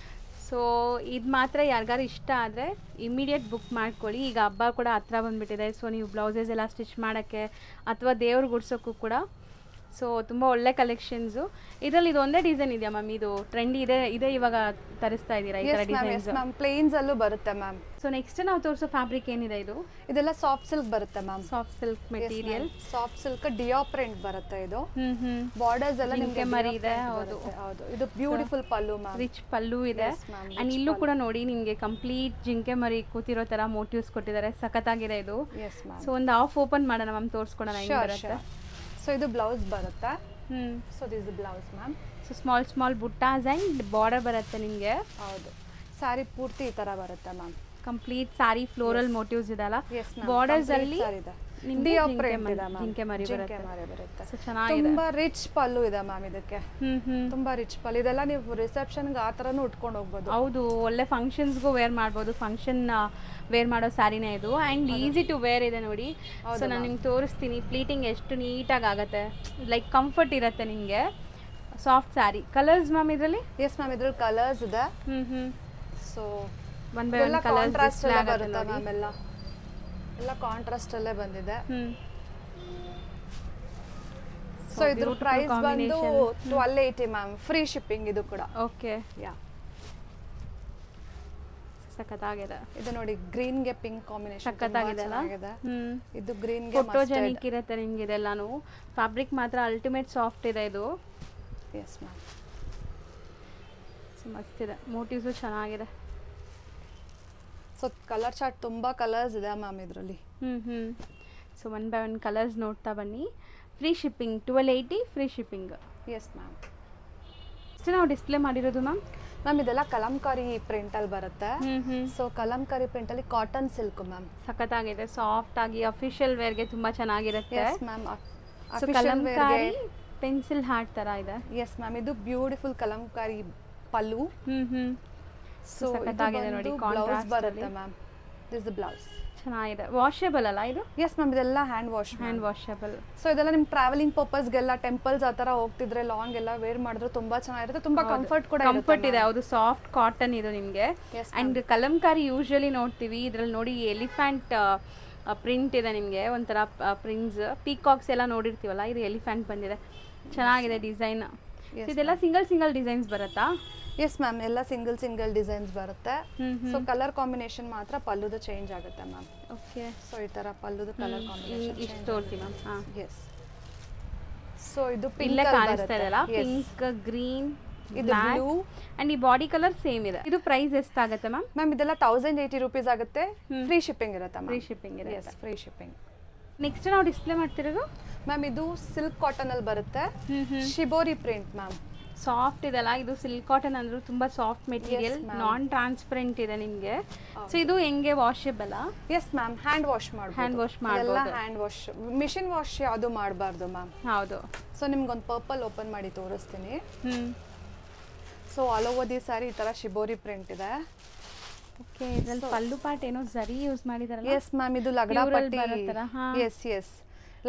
ಸೊ ಇದು ಮಾತ್ರ ಯಾರಿಗಾರು ಇಷ್ಟ ಆದರೆ ಇಮಿಡಿಯೇಟ್ ಬುಕ್ ಮಾಡ್ಕೊಳ್ಳಿ. ಈಗ ಹಬ್ಬ ಕೂಡ ಹತ್ರ ಬಂದುಬಿಟ್ಟಿದೆ. ಸೊ ನೀವು ಬ್ಲೌಸಸ್ ಎಲ್ಲ ಸ್ಟಿಚ್ ಮಾಡೋಕ್ಕೆ ಅಥವಾ ದೇವ್ರಿಗೆ ಗುಡ್ಸೋಕ್ಕೂ ಕೂಡ ಸೊ ತುಂಬ ಒಳ್ಳೆ ಕಲೆಕ್ಷನ್ಸು. ಇದರಲ್ಲಿ ಇದೊಂದೇ ಡಿಸೈನ್ ಇದೆಯಾ ಮ್ಯಾಮ್? ಇದು ಟ್ರೆಂಡ್ ಇದೆ ಇವಾಗ ತರಿಸ್ತಾ ಇದ್ದೀರಾ ಈ ಥರ ಡಿಸೈನ್ಸ್? ಮ್ಯಾಮ್ ಪ್ಲೇನ್ಸ್ ಅಲ್ಲೂ ಬರುತ್ತೆ ಮ್ಯಾಮ್. ಸೊ ನೆಕ್ಸ್ಟ್ ನಾವು ತೋರಿಸೋ ಫ್ಯಾಬ್ರಿಕ್ ಏನಿದೆ ಇದು? ಇದೆಲ್ಲ ಸಾಫ್ಟ್ ಸಿಲ್ಕ್ ಬರುತ್ತೆ ma'am. Soft silk material. Soft silk ಡಿಯೋ ಪ್ರಿಂಟ್ ಬರುತ್ತೆ ಇದು. ಬಾರ್ಡರ್ಸ್ ಎಲ್ಲ ನಿಮಗೆ ಮರಿ ಇದೆ. ಹೌದು ಹೌದು. ಇದು ಬ್ಯೂಟಿಫುಲ್ ಪಲ್ಲು ಮ್ಯಾಮ್. ರಿಚ್ ಪಲ್ಲು ಇದೆ. ಅಂಡ್ ಇಲ್ಲೂ ಕೂಡ ನೋಡಿ ನಿಮಗೆ ಕಂಪ್ಲೀಟ್ ಜಿಂಕೆ ಮರಿ ಕೂತಿರೋ ತರ ಮೋಟಿವ್ಸ್ ಕೊಟ್ಟಿದ್ದಾರೆ. ಸಖತ್ತಾಗಿದೆ ಇದು. ಸೊ ಒಂದು ಹಾಫ್ ಓಪನ್ ಮಾಡೋಣ ಮ್ಯಾಮ್, ತೋರಿಸ್ಕೊಡೋಣ ಹೆಂಗೆ ಬರುತ್ತೆ. ಸೊ ಇದು ಬ್ಲೌಸ್ ಬರುತ್ತೆ. So this blouse ma'am. So small buttas and border ಬರುತ್ತೆ ನಿಮಗೆ. ಹೌದು. ಸ್ಯಾರಿ ಪೂರ್ತಿ ಈ ತರ ಬರುತ್ತೆ ma'am. Complete sari floral motifs ಇದೆಲ್ಲ. ಬಾರ್ಡರ್ಸ್ ಅಲ್ಲಿ ಜಿಂಕೆ ಮರಿ ಬರುತ್ತೆ. ಸೊ ಚೆನ್ನಾಗಿದೆ. ತುಂಬಾ ರಿಚ್ ಪಲ್ಲು ಇದೆ ಮ್ಯಾಮ್ ಇದಕ್ಕೆ. ತುಂಬಾ ರಿಚ್ ಪಲ್ಲು. ಇದೆಲ್ಲ ನೀವು ರಿಸೆಪ್ಷನ್ಗೆ ಆ ಥರನೂ ಉಟ್ಕೊಂಡು ಹೋಗ್ಬೋದು. ಹೌದು, ಒಳ್ಳೆ ಫಂಕ್ಷನ್ಸ್ಗೂ ವೇರ್ ಮಾಡ್ಬೋದು. ಫಂಕ್ಷನ್ ವೇರ್ ಮಾಡೋ ಸ್ಯಾರಿನೇ ಇದು. ಆ್ಯಂಡ್ ಈಸಿ ಟು ವೇರ್ ಇದೆ ನೋಡಿ. ಸೊ ನಾನು ನಿಮ್ಗೆ ತೋರಿಸ್ತೀನಿ. ಪ್ಲೀಟಿಂಗ್ ಎಷ್ಟು ನೀಟಾಗಿ ಆಗುತ್ತೆ. ಲೈಕ್ ಕಂಫರ್ಟ್ ಇರುತ್ತೆ ನಿಮಗೆ. ಸಾಫ್ಟ್ ಸ್ಯಾರಿ. ಕಲರ್ಸ್ ಮ್ಯಾಮ್ ಇದರಲ್ಲಿ? ಎಸ್ ಮ್ಯಾಮ್ ಇದ್ರಲ್ಲಿ ಕಲರ್ಸ್ ಇದೆ. So one by one colours ಬರುತ್ತೆ ಮ್ಯಾಮ್. ಎಲ್ಲ ಕಾಂಟ್ರಾಸ್ಟ್ ಅಲ್ಲೇ ಬಂದಿದೆ. ಸೊ ಇದ್ರ ಪ್ರೈಸ್ ಬಂದು 1280 ಮ್ಯಾಮ್. ಫ್ರೀ ಶಿಪ್ಪಿಂಗ್ ಇದು ಕೂಡ. ಓಕೆ, ಯಾ ಸಖತ್ತಾಗಿದೆ. ಇದು ನೋಡಿ ಗ್ರೀನ್ ಗೆ ಪಿಂಕ್ ಕಾಂಬಿನೇಷನ್ ಸಖತ್ತಾಗಿದೆ ಅಲ್ಲ. ಇದು ಗ್ರೀನ್ ಗೆ ಫೋಟೋಜೆನಿಕ್ ಇರುತ್ತೆ ನಿಮಗೆ ಇದೆಲ್ಲಾನು. ಫ್ಯಾಬ್ರಿಕ್ ಮಾತ್ರ ಅಲ್ಟಿಮೇಟ್ ಸಾಫ್ಟ್ ಇದೆ ಇದು. Yes ma'am. ಮಸ್ತ್ ಇದೆ. ಮೋಟಿವ್ಸು ಚೆನ್ನಾಗಿದೆ. ಸೊ ಕಲರ್ ಚಾರ್ಟ್ ತುಂಬಾ ಕಲರ್ಸ್ ಇದೆ ಮ್ಯಾಮ್ ಇದರಲ್ಲಿ. ಸೊ 1 by 1 ಕಲರ್ಸ್ ನೋಡ್ತಾ ಬನ್ನಿ. Free shipping 1280 free shipping. Yes ma'am. ಇಷ್ಟು ನಾವು ಡಿಸ್ಪ್ಲೇ ಮಾಡಿರೋದು ಮ್ಯಾಮ್. ಮ್ಯಾಮ್ ಇದೆಲ್ಲ ಕಲಂಕಾರಿ ಪ್ರಿಂಟ್ ಅಲ್ಲಿ ಬರುತ್ತೆ. ಸೊ ಕಲಂಕಾರಿ ಪ್ರಿಂಟ್ ಅಲ್ಲಿ ಕಾಟನ್ ಸಿಲ್ಕ್ ಮ್ಯಾಮ್. ಸಖತ್ತಾಗಿದೆ. ಸಾಫ್ಟ್ ಆಗಿ ಅಫಿಷಿಯಲ್ ವೇರ್ಗೆ ತುಂಬಾ ಚೆನ್ನಾಗಿರುತ್ತೆ. S ma'am. So Kalamkari pencil heart ತರ ಇದೆ. S ma'am. ಇದು ಬ್ಯೂಟಿಫುಲ್ ಕಲಂಕಾರಿ ಪಲ್ಲು. ಸೊ ಸಖತ್ತಾಗಿದೆ ನೋಡಿ. ಬ್ಲೌಸ್ ಬರುತ್ತೆ ಮ್ಯಾಮ್. This the blouse. ಚೆನ್ನಾಗಿದೆ. ವಾಷೇಬಲ್ ಅಲ್ಲ ಇದು? Yes ma'am. ಇದೆಲ್ಲ ಹ್ಯಾಂಡ್ ವಾಷೇಬಲ್. ಸೊ ಇದೆಲ್ಲ ನಿಮ್ ಟ್ರಾವೆಲಿಂಗ್ ಪರ್ಪಸ್ಗೆಲ್ಲ ಟೆಂಪಲ್ಸ್ ಆ ಥರ ಹೋಗ್ತಿದ್ರೆ ಲಾಂಗ್ ಎಲ್ಲ ವೇರ್ ಮಾಡಿದ್ರೆ ತುಂಬಾ ಚೆನ್ನಾಗಿರುತ್ತೆ. ತುಂಬಾ ಕಂಫರ್ಟ್ ಕೂಡ ಕಂಫರ್ಟ್ ಇದೆ. ಹೌದು, ಸಾಫ್ಟ್ ಕಾಟನ್ ಇದು ನಿಮಗೆ. ಅಂಡ್ ಕಲಂಕಾರಿ ಯೂಶುವಲಿ ನೋಡ್ತೀವಿ. ಇದ್ರಲ್ಲಿ ನೋಡಿ ಎಲಿಫೆಂಟ್ ಪ್ರಿಂಟ್ ಇದೆ ನಿಮಗೆ. ಒಂಥರ ಪ್ರಿಂಟ್ಸ್ ಪೀಕಾಕ್ಸ್ ಎಲ್ಲ ನೋಡಿರ್ತೀವಲ್ಲ, ಇದು ಎಲಿಫೆಂಟ್ ಬಂದಿದೆ. ಚೆನ್ನಾಗಿದೆ ಡಿಸೈನ್. ಇದೆಲ್ಲ ಸಿಂಗಲ್ ಡಿಸೈನ್ಸ್ ಬರುತ್ತಾ? Yes ma'am. ಎಲ್ಲ ಸಿಂಗಲ್ ಡಿಸೈನ್ಸ್ ಬರುತ್ತೆ. ಸೊ ಕಲರ್ ಕಾಂಬಿನೇಷನ್ ಮಾತ್ರ ಪಲ್ಲುದು ಚೇಂಜ್ ಆಗುತ್ತೆ ಮ್ಯಾಮ್. ಓಕೆ. ಸೊ ಈ ತರ ಪಲ್ಲುದು ಕಲರ್ ಕಾಂಬಿನೇಷನ್ ಇಷ್ಟು ತೋರಿಸಿ ಮ್ಯಾಮ್. ಹಾಂ, ಎಸ್. ಸೊ ಇದು ಇಲ್ಲೇ ಕಾಣಿಸ್ತಾ ಇದೆಲ್ಲ, ಪಿಂಕ್, ಗ್ರೀನ್, ಇದು ಬ್ಲೂ ಅಂಡ್ ಈ ಬಾಡಿ ಕಲರ್ ಸೇಮ್ ಇದೆ. ಇದು ಪ್ರೈಸ್ ಎಷ್ಟಾಗುತ್ತೆ ಮ್ಯಾಮ್? ಮ್ಯಾಮ್ ಇದೆಲ್ಲ 1080 ರೂಪೀಸ್ ಆಗುತ್ತೆ. ಫ್ರೀ ಶಿಪ್ಪಿಂಗ್ ಇರುತ್ತೆ ಮ್ಯಾಮ್. ಫ್ರೀ ಶಿಪ್ಪಿಂಗ್ ಇದೆ. Yes, free shipping. ನೆಕ್ಸ್ಟ್ ನಾವು ಡಿಸ್ಪ್ಲೇ ಮಾಡ್ತಿರೋದು ಮ್ಯಾಮ್ ಇದು ಸಿಲ್ಕ್ ಕಾಟನ್ ಅಲ್ಲಿ ಬರುತ್ತೆ. Shibori print ma'am. ಸಾಫ್ಟ್ ಇದೆಲ್ಲ. ಇದು ಸಿಲ್ಕ್ ಕಾಟನ್ ಅಂದ್ರೂ ತುಂಬಾ ಸಾಫ್ಟ್ ಮೆಟೀರಿಯಲ್. ನಾನ್ ಟ್ರಾನ್ಸ್ಪರೆಂಟ್ ಇದೆ ನಿಮಗೆ. ಸೊ ಇದು ಹೆಂಗೆ washable? S ma'am. Hand wash ಮಾಡಬಹುದು. ಹ್ಯಾಂಡ್ ವಾಶ್ ಮಾಡಬಹುದು. ಎಲ್ಲ ಹ್ಯಾಂಡ್ ವಾಶ್. ಮಿಷಿನ್ ವಾಶ್ ಯಾವುದು ಮಾಡಬಾರ್ದು ಮ್ಯಾಮ್. ಹೌದು. ಸೊ ನಿಮ್ಗೊಂದು ಪರ್ಪಲ್ ಓಪನ್ ಮಾಡಿ ತೋರಿಸ್ತೀನಿ. ಸೊ ಆಲ್ ಓವರ್ ದಿ ಸಾರಿ ಈ ತರ ಶಿಬೋರಿ ಪ್ರಿಂಟ್ ಇದೆ. ಓಕೆ. ಇದರಲ್ಲಿ ಪಲ್ಲು ಪಾರ್ಟ್ ಏನೋ ಜರಿ ಯೂಸ್ ಮಾಡಿದಾರಲ್ಲ? Yes ma'am. ಇದು ಲಗಡಾ ಪಟ್ಟಿ. ಎಸ್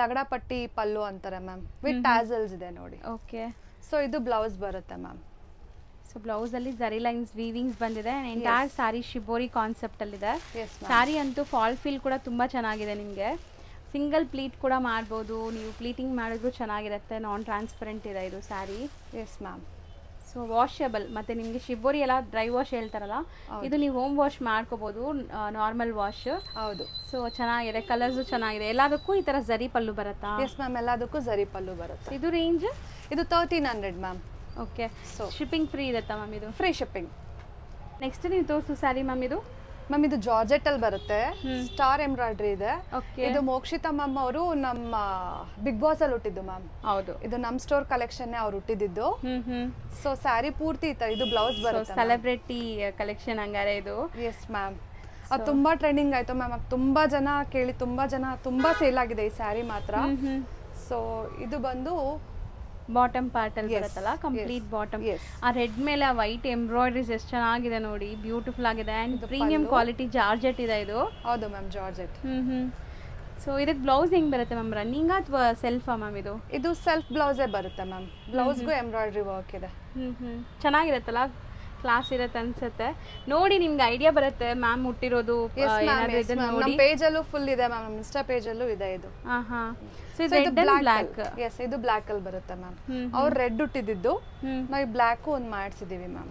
ಲಗಡಾ ಪಟ್ಟಿ ಪಲ್ಲು ಅಂತಾರೆ ಮ್ಯಾಮ್. ವಿತ್ ಟ್ಯಾಸಲ್ಸ್ ಇದೆ ನೋಡಿ. ಓಕೆ. ಸೊ ಇದು ಬ್ಲೌಸ್ ಬರುತ್ತೆ ಮ್ಯಾಮ್. ಸೊ ಬ್ಲೌಸ್ ಅಲ್ಲಿ ಜರಿ ಲೈನ್ಸ್ ವೀವಿಂಗ್ಸ್ ಬಂದಿದೆ. ಎಂಟೈರ್ ಸಾರಿ ಶಿಬೋರಿ ಕಾನ್ಸೆಪ್ಟ್ ಅಲ್ಲಿ ಇದೆ. Yes ma'am. ಸಾರಿ ಅಂತೂ ಫಾಲ್ ಫೀಲ್ ಕೂಡ ತುಂಬಾ ಚೆನ್ನಾಗಿದೆ ನಿಮಗೆ. ಸಿಂಗಲ್ ಪ್ಲೀಟ್ ಕೂಡ ಮಾಡ್ಬೋದು ನೀವು. ಪ್ಲೀಟಿಂಗ್ ಮಾಡಿದ್ರು ಚೆನ್ನಾಗಿರುತ್ತೆ. ನಾನ್ ಟ್ರಾನ್ಸ್ಪರೆಂಟ್ ಇದೆ ಇದು sari. S ma'am. So so washable ಮತ್ತು ನಿಮಗೆ ಶಿಬೋರಿ ಎಲ್ಲ ಡ್ರೈ ವಾಶ್ ಹೇಳ್ತಾರಲ್ಲ, ಇದು ನೀವು ಹೋಮ್ ವಾಶ್ ಮಾಡ್ಕೋಬೋದು, ನಾರ್ಮಲ್ ವಾಶ್. ಹೌದು. ಸೊ ಚೆನ್ನಾಗಿದೆ, ಕಲರ್ಸು ಚೆನ್ನಾಗಿದೆ. ಎಲ್ಲದಕ್ಕೂ ಈ ಥರ ಜರಿ ಪಲ್ಲು ಬರುತ್ತಾ? ಎಸ್ ಮ್ಯಾಮ್, ಎಲ್ಲದಕ್ಕೂ ಜರಿ ಪಲ್ಲು ಬರುತ್ತೆ. ಇದು ರೇಂಜ್ ಇದು 1300 ma'am. Okay. So shipping free ಇರುತ್ತಾ ಮ್ಯಾಮ್ ಇದು? Free shipping. ನೆಕ್ಸ್ಟ್ ನೀವು ತೋರಿಸು ಸ್ಯಾರಿ ಮ್ಯಾಮ್. ಇದು ಮ್ಯಾಮ್ ಇದು ಜಾರ್ಜೆಟ್ ಅಲ್ಲಿ ಬರುತ್ತೆ, ಸ್ಟಾರ್ ಎಂಬ್ರಾಯ್ಡ್ರಿ ಇದೆ. ಇದು ಮೋಕ್ಷಿತಾ ಮ್ಯಾಮ್ ಅವರು ನಮ್ಮ ಬಿಗ್ ಬಾಸ್ ಅಲ್ಲಿ ಹುಟ್ಟಿದ್ದು ಮ್ಯಾಮ್. ಹೌದು, ಇದು ನಮ್ಮ ಸ್ಟೋರ್ ಕಲೆಕ್ಷನ್ ಅವ್ರು ಹುಟ್ಟಿದ್ದು. ಸೊ ಸ್ಯಾರಿ ಪೂರ್ತಿ ಇದು ಬ್ಲೌಸ್ ಬರುತ್ತೆ. ಸೆಲೆಬ್ರಿಟಿ ಕಲೆಕ್ಷನ್ ಹಂಗಾರೆ ಇದು? ಎಸ್ ಮ್ಯಾಮ್, ಅದು ತುಂಬಾ ಟ್ರೆಂಡಿಂಗ್ ಆಯ್ತು ಮ್ಯಾಮ್. ತುಂಬಾ ಜನ ಕೇಳಿ ತುಂಬಾ ಸೇಲ್ ಆಗಿದೆ ಈ ಸ್ಯಾರಿ ಮಾತ್ರ. ಸೊ ಇದು ಬಂದು ಬಾಟಮ್ ಪಾರ್ಟ್ ಅಲ್ಲಿ ಬರುತ್ತಲ್ಲ, ಕಂಪ್ಲೀಟ್ ಬಾಟಮ್. ಆ ರೆಡ್ ಮೇಲೆ ಆ ವೈಟ್ ಎಂಬ್ರಾಯ್ಡ್ರೀಸ್ ಎಷ್ಟು ಚೆನ್ನಾಗಿದೆ ನೋಡಿ, ಬ್ಯೂಟಿಫುಲ್ ಆಗಿದೆ. ಅಂಡ್ ಪ್ರೀಮಿಯಂ ಕ್ವಾಲಿಟಿ ಜಾರ್ಜೆಟ್ ಇದೆ ಇದು. ಹೌದು ಮ್ಯಾಮ್, ಜಾರ್ಜೆಟ್. ಸೊ ಇದಕ್ಕೆ ಬ್ಲೌಸ್ ಹೆಂಗ್ ಬರುತ್ತೆ ಮ್ಯಾಮ್? ರನ್ನಿಂಗ್ ಅಥವಾ ಸೆಲ್ಫಾ ಮ್ಯಾಮ್? ಇದು ಸೆಲ್ಫ್ ಬ್ಲೌಸೇ ಬರುತ್ತೆ ಮ್ಯಾಮ್. ಬ್ಲೌಸ್ಗೂ ಎಂಬ್ರಾಯ್ಡ್ರಿ ವರ್ಕ್ ಇದೆ. ಚೆನ್ನಾಗಿರುತ್ತಲ್ಲ, ಕ್ಲಾಸ್ ಇರುತ್ತೆ ಅನ್ಸುತ್ತೆ. ನೋಡಿ ನಿಮ್ಗೆ ಐಡಿಯಾ ಬರುತ್ತೆ ಮ್ಯಾಮ್ ಹುಟ್ಟಿರೋದು. ನಮ್ಮ ಪೇಜ್ ಅಲ್ಲೂ ಫುಲ್ ಇದೆ ಮ್ಯಾಮ್, ನಮ್ಮ ಇನ್ಸ್ಟಾ ಪೇಜ್ ಅಲ್ಲೂ ಇದೆ ಇದು. ಸೊ ಇದು ಬ್ಲಾಕ್. ಎಸ್, ಇದು ಬ್ಲಾಕ್ ಅಲ್ಲಿ ಬರುತ್ತೆ ಮ್ಯಾಮ್. ಅವ್ರು ರೆಡ್ ಹುಟ್ಟಿದ್ದು, ನಾವು ಬ್ಲಾಕ್ ಒಂದು ಮಾಡಿಸಿದೀವಿ ma'am.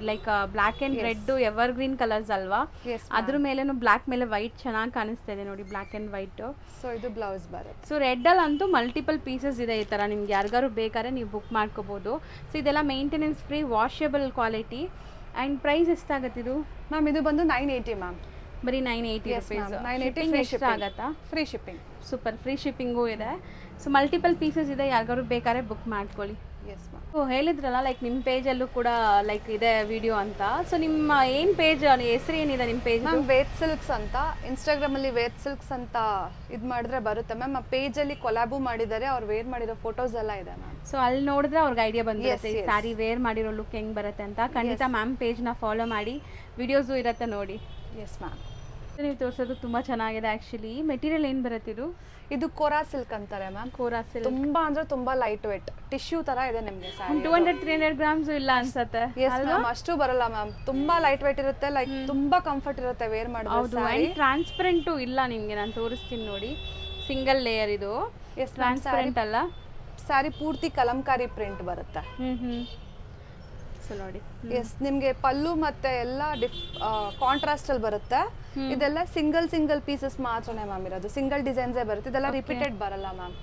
Like black and red evergreen colours ಅಲ್ವಾ? ಅದ್ರ ಮೇಲೇನು ಬ್ಲಾಕ್ ಮೇಲೆ ವೈಟ್ ಚೆನ್ನಾಗಿ ಕಾಣಿಸ್ತಾ ಇದೆ ನೋಡಿ, ಬ್ಲಾಕ್ ಅಂಡ್ ವೈಟ್. ಸೊ ಇದು ಬ್ಲೌಸ್ ಬರುತ್ತೆ. ಸೊ ರೆಡ್ ಅಲ್ಲಿ ಅಂತೂ ಮಲ್ಟಿಪಲ್ ಪೀಸಸ್ ಇದೆ ಈ ತರ, ನಿಮ್ಗೆ ಯಾರಿಗಾರು ಬೇಕಾದ್ರೆ ನೀವು ಬುಕ್ ಮಾಡ್ಕೋಬಹುದು. ಸೊ ಇದೆಲ್ಲ maintenance free, washable quality. And price ಎಷ್ಟಾಗತ್ತೆ ಇದು ಮ್ಯಾಮ್? ಇದು ಬಂದು 980 ಮ್ಯಾಮ್. ಬರೀ 980 ರುಪೀಸ್. 980 ಎಷ್ಟು ಆಗತ್ತಾ? Free shipping. Super, free shipping ಇದೆ. ಸೊ ಮಲ್ಟಿಪಲ್ ಪೀಸಸ್ ಇದೆ, ಯಾರಿಗಾರು ಬೇಕಾದ್ರೆ ಬುಕ್ ಮಾಡ್ಕೊಳ್ಳಿ. S ma'am. ಸೊ ಹೇಳಿದ್ರಲ್ಲ ಲೈಕ್ ನಿಮ್ಮ ಪೇಜಲ್ಲೂ ಕೂಡ ಲೈಕ್ ಇದೆ ವಿಡಿಯೋ ಅಂತ. ಸೊ ನಿಮ್ಮ ಏನು ಪೇಜ್ ಹೆಸರು ಏನಿದೆ ನಿಮ್ಮ ಪೇಜ್? ಮ್ಯಾಮ್ ವೇದ್ ಸಿಲ್ಕ್ಸ್ ಅಂತ, ಇನ್ಸ್ಟಾಗ್ರಾಮಲ್ಲಿ ವೇದ್ ಸಿಲ್ಕ್ಸ್ ಅಂತ ಇದು ಮಾಡಿದ್ರೆ ಬರುತ್ತೆ ಮ್ಯಾಮ್. ಆ ಪೇಜಲ್ಲಿ ಕೊಲಾಬು ಮಾಡಿದ್ದಾರೆ, ಅವ್ರು ವೇರ್ ಮಾಡಿರೋ ಫೋಟೋಸ್ ಎಲ್ಲ ಇದೆ ಮ್ಯಾಮ್. ಸೊ ಅಲ್ಲಿ ನೋಡಿದ್ರೆ ಅವ್ರಿಗೆ ಐಡಿಯಾ ಬಂದಿರುತ್ತೆ ಈ ಸ್ಯಾರಿ ವೇರ್ ಮಾಡಿರೋ ಲುಕ್ ಹೆಂಗೆ ಬರುತ್ತೆ ಅಂತ. ಖಂಡಿತ ಮ್ಯಾಮ್ ಪೇಜ್ನ ಫಾಲೋ ಮಾಡಿ, ವಿಡಿಯೋಸು ಇರುತ್ತೆ ನೋಡಿ. Yes ma'am. ನೀವು ತೋರಿಸೋದು ತುಂಬ ಚೆನ್ನಾಗಿದೆ. ಆ್ಯಕ್ಚುಲಿ ಮೆಟೀರಿಯಲ್ ಏನು ಬರುತ್ತೆ ಇದು? ಇದು ಕೋರಾ ಸಿಲ್ಕ್ ಅಂತಾರೆ ಮ್ಯಾಮ್. ಕೋರಾ ಸಿಲ್ಕ್ ತುಂಬಾ ಅಂದ್ರೆ ತುಂಬಾ ಲೈಟ್ ವೇಟ್, ಟಿಶ್ಯೂ ತರ ಇದೆ ನಿಮಗೆ. 200-300 ಗ್ರಾಮ್ಸ್ ಇಲ್ಲ ಅನ್ಸುತ್ತೆ. ಅಷ್ಟು ಬರಲ್ಲ ಮ್ಯಾಮ್. ತುಂಬಾ ಲೈಟ್ ವೇಟ್ ಇರುತ್ತೆ, ಲೈಕ್ ತುಂಬಾ ಕಂಫರ್ಟ್ ಇರುತ್ತೆ ವೇರ್ ಮಾಡೋದು. ಹೌದು, ಅಂಡ್ ಟ್ರಾನ್ಸ್ಪರೆಂಟು ಇಲ್ಲ ನಿಮಗೆ. ನಾನು ತೋರಿಸ್ತೀನಿ ನೋಡಿ, ಸಿಂಗಲ್ ಲೇಯರ್ ಇದು. ಎಸ್, ಟ್ರಾನ್ಸ್ಪರೆಂಟ್ ಅಲ್ಲ. ಸ್ಯಾರಿ ಪೂರ್ತಿ ಕಲಂಕಾರಿ ಪ್ರಿಂಟ್ ಬರುತ್ತೆ. ನೋಡಿ. ಎಸ್, ನಿಮ್ಗೆ ಪಲ್ಲು ಮತ್ತೆ ಎಲ್ಲ ಕಾಂಟ್ರಾಸ್ಟ್ ಅಲ್ಲಿ ಬರುತ್ತೆ. ಇದೆಲ್ಲ ಸಿಂಗಲ್ ಪೀಸಸ್ ಮಾತ್ರನೇ ಮ್ಯಾಮ್ ಇರೋದು, ಸಿಂಗಲ್ ಡಿಸೈನ್ಸೇ ಬರುತ್ತೆ. ಇದೆಲ್ಲ ರಿಪೀಟೆಡ್ ಬರಲ್ಲ ಮ್ಯಾಮ್.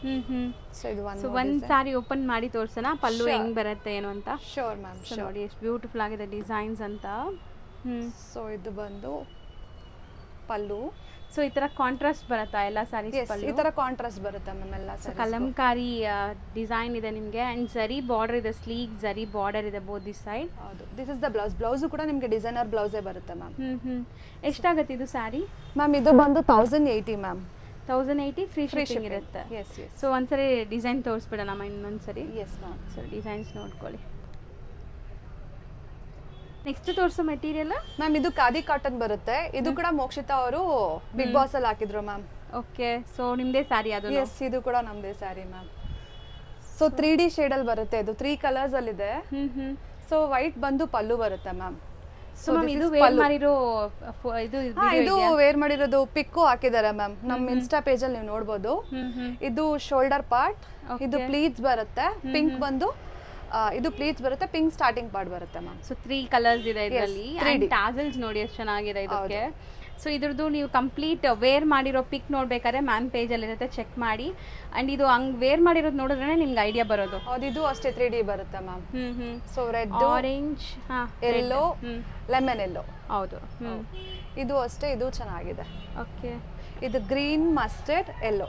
ಸೊ ಇದು ಒಂದು ಸಾರಿ ಓಪನ್ ಮಾಡಿ ತೋರ್ಸೋಣ ಪಲ್ಲು ಹೆಂಗ್ ಬರುತ್ತೆ ಏನು ಅಂತ? Sure ma'am. ನೋಡಿ ಎಷ್ಟು ಬ್ಯೂಟಿಫುಲ್ ಆಗಿದೆ ಡಿಸೈನ್ಸ್ ಅಂತ. ಸೊ ಇದು ಬಂದು ಪಲ್ಲು. ಸೊ ಈ ತರ ಕಾಂಟ್ರಾಸ್ಟ್ ಬರುತ್ತಾ ಎಲ್ಲ ಸಾರೀಸ್ ಪಲ್ಲು? ಈ ತರ ಕಾಂಟ್ರಾಸ್ಟ್ ಬರುತ್ತೆ ಮ್ಯಾಮ್ ಎಲ್ಲ ಸಾರೀಸ್. ಕಲಂಕಾರಿ ಡಿಸೈನ್ ಇದೆ ನಿಮಗೆ, ಅಂಡ್ ಜರಿ ಬಾರ್ಡರ್ ಇದೆ, ಸ್ಲೀಕ್ ಜರಿ ಬಾರ್ಡರ್ ಇದೆ ಬೋತ್ ದಿಸ್ ಸೈಡ್. ಹೌದು, this is the blouse. Blouse ಕೂಡ ನಿಮಗೆ ಡಿಸೈನರ್ ಬ್ಲೌಸೇ ಬರುತ್ತೆ ಮ್ಯಾಮ್. ಎಷ್ಟಾಗುತ್ತೆ ಇದು ಸ್ಯಾರಿ? ಮ್ಯಾಮ್ ಇದು ಬಂದು 1080 ಮ್ಯಾಮ್. 1080 ಫ್ರೀ ಶಿಪ್ಪಿಂಗ್ ಇರುತ್ತೆ. Yes yes. ಸೊ ಒಂದ್ಸರಿ ಡಿಸೈನ್ ತೋರಿಸ್ಬಿಡೋಣ ಇನ್ನೊಂದ್ಸರಿ. Yes ma'am. ಸೊ ಡಿಸೈನ್ಸ್ ನೋಡ್ಕೊಳ್ಳಿ. ನೆಕ್ಸ್ಟ್ ತೋರಿಸೋ ಮೆಟೀರಿಯಲ್ ಮ್ಯಾಮ್ ಇದು ಖಾದಿ ಕಾಟನ್ ಬರುತ್ತೆ. ಇದು ಕೂಡ ಮೋಕ್ಷಿತಾ ಅವರು ಬಿಗ್ ಬಾಸ್ ಅಲ್ಲಿ ಹಾಕಿದ್ರು ಮ್ಯಾಮ್. ಓಕೆ. ಸೊ ನಿಮ್ದೇ ಸ್ಯಾರಿ ಅದು? ಎಸ್, ಇದು ಕೂಡ ನಮ್ದೇ sari ma'am. So 3D shade ಅಲ್ಲಿ ಬರುತ್ತೆ. ಇದು 3 ಕಲರ್ಸ್ ಅಲ್ಲಿ ಇದೆ. ಸೊ ವೈಟ್ ಬಂದು ಪಲ್ಲು ಬರುತ್ತೆ ಮ್ಯಾಮ್. ಸೊ ಇದು ವೇರ್ ಮಾಡಿರೋ ಇದು ವೇರ್ ಮಾಡಿರೋದು ಪಿಕ್ಕು ಹಾಕಿದ್ದಾರೆ ಮ್ಯಾಮ್. ನಮ್ಮ ಇನ್ಸ್ಟಾ ಪೇಜ್ ಅಲ್ಲಿ ನೀವು ನೋಡಬಹುದು. ಇದು ಶೋಲ್ಡರ್ ಪಾರ್ಟ್, ಇದು ಪ್ಲೀಟ್ಸ್ ಬರುತ್ತೆ. ಪಿಂಕ್ ಬಂದು ಇದು ಪ್ಲೀಟ್ಸ್ ಬರುತ್ತೆ, ಪಿಂಕ್ ಸ್ಟಾರ್ಟಿಂಗ್ ಪಾರ್ಟ್ ಬರುತ್ತೆ ಮ್ಯಾಮ್. ಸೊ 3 ಕಲರ್ಸ್ ಇದೆ ಇದರಲ್ಲಿ. ಟಾಸಲ್ಸ್ ನೋಡಿ ಎಷ್ಟು ಚೆನ್ನಾಗಿದೆ ಇದಕ್ಕೆ. ಸೊ ಇದ್ರದ್ದು ನೀವು ಕಂಪ್ಲೀಟ್ ವೇರ್ ಮಾಡಿರೋ ಪಿಕ್ ನೋಡ್ಬೇಕಾದ್ರೆ ಮ್ಯಾಮ್ ಪೇಜ್ ಅಲ್ಲಿ ಇರುತ್ತೆ, ಚೆಕ್ ಮಾಡಿ. ಅಂಡ್ ಇದು ಹಂಗ್ ವೇರ್ ಮಾಡಿರೋದು ನೋಡಿದ್ರೆ ನಿಮ್ಗೆ ಐಡಿಯಾ ಬರೋದು. ಹೌದು, ಇದು ಅಷ್ಟೇ 3D ಬರುತ್ತೆ ma'am. So red, orange, yellow, lemon yellow. ಹೌದು, ಇದು ಅಷ್ಟೇ, ಇದು ಚೆನ್ನಾಗಿದೆ. ಓಕೆ. ಇದು ಗ್ರೀನ್, ಮಸ್ಟರ್ಡ್, ಯೆಲ್ಲೋ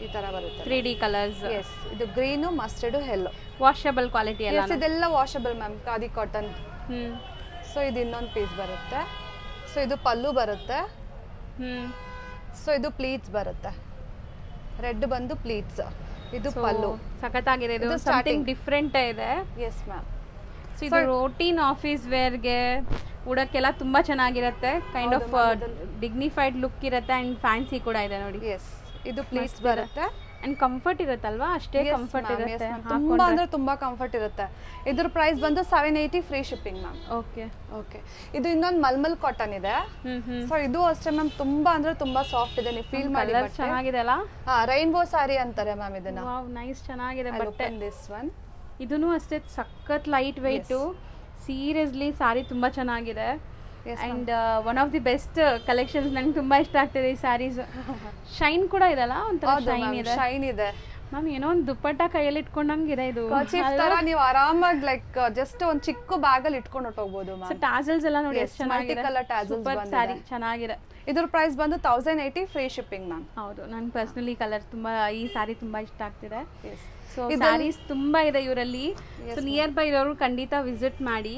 ಈ ತರ ಬರುತ್ತೆ. 3D colours. ಎಸ್, ಇದು green, mustard, yellow. Washable quality ಎಲ್ಲ? ಇದೆಲ್ಲ washable ma'am, khadi cotton. So ಇದು ಇನ್ನೊಂದು ಪೀಸ್ ಬರುತ್ತೆ. ಸೊ ಇದು ಪಲ್ಲು ಬರುತ್ತೆ. ಸೊ ಇದು ಪ್ಲೀಟ್ಸ್ ಬರುತ್ತೆ. ರೆಡ್ ಬಂದು ಪ್ಲೀಟ್ಸ್, ಇದು ಪಲ್ಲು. ಸಖತ್ತಾಗಿದೆ, ಇದು ಸಮಥಿಂಗ್ ಡಿಫರೆಂಟ್ ಇದೆ. S ma'am. ಸೊ ಇದು ರೋಟೀನ್ ಆಫೀಸ್ ವೇರ್ಗೆ ಉಡಕ್ಕೆಲ್ಲ ತುಂಬಾ ಚೆನ್ನಾಗಿರುತ್ತೆ. ಕೈಂಡ್ ಆಫ್ ಡಿಗ್ನಿಫೈಡ್ ಲುಕ್ ಇರುತ್ತೆ ಅಂಡ್ ಫ್ಯಾನ್ಸಿ ಕೂಡ ಇದೆ ನೋಡಿ. ಎಸ್, ಇದು ಪ್ಲೀಟ್ಸ್ ಬರುತ್ತೆ ಅಂಡ್ ಕಂಫರ್ಟ್ ಇರುತ್ತಲ್ವಾ, ಅಷ್ಟೇ ಕಂಫರ್ಟ್ ಇರುತ್ತೆ. ತುಂಬಾ ಅಂದ್ರೆ ತುಂಬಾ ಕಂಫರ್ಟ್ ಇರುತ್ತೆ. ಇದ್ರ ಪ್ರೈಸ್ ಬಂದು 780 free shipping ma'am. Okay okay. ಇದು ಇನ್ನೊಂದು ಮಲ್ಮಲ್ ಕಾಟನ್ ಇದೆ. ಸೊ ಇದು ಅಷ್ಟೇ ಮ್ಯಾಮ್, ತುಂಬಾ ಅಂದ್ರೆ ತುಂಬಾ ಸಾಫ್ಟ್ ಇದೆ, ನೀವು ಫೀಲ್ ಮಾಡಿ. ಚೆನ್ನಾಗಿದೆ ಅಲ್ಲ? ರೈನ್ಬೋ ಸಾರಿ ಅಂತಾರೆ ಮ್ಯಾಮ್ ಇದನ್ನ. ವಾವ್, ನೈಸ್, ಚೆನ್ನಾಗಿದೆ ಬಟ್ಟೆ. This one. ಇದೂ ಅಷ್ಟೇ ಸಖತ್ ಲೈಟ್ ವೆಯ್ಟು, ಸೀರಿಯಸ್ಲಿ ಸಾರಿ ತುಂಬ ಚೆನ್ನಾಗಿದೆ. And one of the best collections ನಂಗೆ ತುಂಬ ಇಷ್ಟ ಆಗ್ತಿದೆ ಈ ಸ್ಯಾರೀಸ್. ಶೈನ್ ಕೂಡ ಇದೆಲ್ಲ, ಒಂಥರ ಶೈನ್ ಇದೆ ಮ್ಯಾಮ್. ಏನೋ ಒಂದು ದುಪ್ಪಟ್ಟ ಕೈಯಲ್ಲಿ ಇಟ್ಕೊಂಡಂಗಿದೆ ಇದು. ನೀವು ಆರಾಮಾಗಿ ಲೈಕ್ ಜಸ್ಟ್ ಒಂದು ಚಿಕ್ಕ ಬ್ಯಾಗಲ್ಲಿ ಇಟ್ಕೊಂಡು ಹೊಟ್ಟೋಗ್ಬೋದು ಮ್ಯಾಮ್. ಟಾಸಲ್ಸ್ ಎಲ್ಲ ನೋಡಿ ಎಷ್ಟು ಚೆನ್ನಾಗಿದೆ, ಸೂಪರ್ ಸ್ಯಾರಿ ಚೆನ್ನಾಗಿದೆ. ಇದ್ರ ಪ್ರೈಸ್ ಬಂದು 1080 ಫ್ರೀ ಶಿಪ್ಪಿಂಗ್ ಮ್ಯಾಮ್. ಹೌದು, ನಂಗೆ ಪರ್ಸ್ನಲಿ ಕಲರ್ ತುಂಬ, ಈ ಸ್ಯಾರಿ ತುಂಬ ಇಷ್ಟ ಆಗ್ತಿದೆ. ಸೊ ಸ್ಯಾರೀಸ್ ತುಂಬ ಇದೆ ಇವರಲ್ಲಿ. ಸೊ ನಿಯರ್ ಬೈ ಇರೋರು ಖಂಡಿತ ವಿಸಿಟ್ ಮಾಡಿ.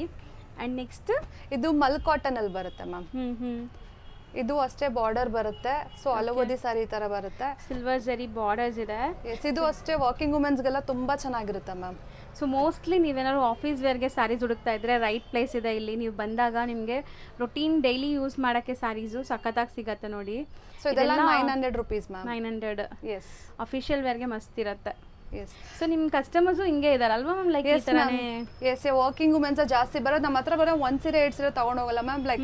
ಆ್ಯಂಡ್ ನೆಕ್ಸ್ಟ್ ಇದು ಮಲ್ ಕಾಟನ್ ಅಲ್ಲಿ ಬರುತ್ತೆ ಮ್ಯಾಮ್. ಇದು ಅಷ್ಟೇ ಬಾರ್ಡರ್ ಬರುತ್ತೆ. ಸೊ ಅಲವೋದಿ ಸಾರಿ ತರ ಬರುತ್ತೆ, ಸಿಲ್ವರ್ ಜರಿ ಬಾರ್ಡರ್ಸ್ ಇದೆ. ಇದು ಅಷ್ಟೇ ವರ್ಕಿಂಗ್ ವುಮೆನ್ಸ್ಗೆಲ್ಲ ತುಂಬಾ ಚೆನ್ನಾಗಿರುತ್ತೆ ಮ್ಯಾಮ್. ಸೊ ಮೋಸ್ಟ್ಲಿ ನೀವೇನಾದ್ರು ಆಫೀಸ್ ವೇರ್ಗೆ ಸ್ಯಾರೀಸ್ ಹುಡುಕ್ತಾ ಇದ್ರೆ ರೈಟ್ ಪ್ಲೇಸ್ ಇದೆ ಇಲ್ಲಿ. ನೀವು ಬಂದಾಗ ನಿಮಗೆ ರೊಟೀನ್ ಡೈಲಿ ಯೂಸ್ ಮಾಡೋಕ್ಕೆ ಸ್ಯಾರೀಸು ಸಖತ್ತಾಗಿ ಸಿಗತ್ತೆ ನೋಡಿ. ಸೊ ಇದೆಲ್ಲ 900 rupees ಮ್ಯಾಮ್. 900. ಎಸ್, ಅಫಿಷಿಯಲ್ ವೇರ್ಗೆ ಮಸ್ತ್ ಇರುತ್ತೆ. ಎಸ್. ಸೊ ನಿಮ್ಮ ಕಸ್ಟಮರ್ಸು ಹಿಂಗೆ ಇದಾರಲ್ವಾ ಮ್ಯಾಮ್? ಲೈಕ್ ಈ ಥರನೇ ಎಸ್, ವರ್ಕಿಂಗ್ ವುಮೆನ್ಸ್ ಜಾಸ್ತಿ ಬರೋದು ನಮ್ಮ ಹತ್ರ. ಬರೋ 1 ಸೀರೆ 2 ಸೀರೆ ತಗೊಂಡು ಹೋಗಲ್ಲ ma'am. Like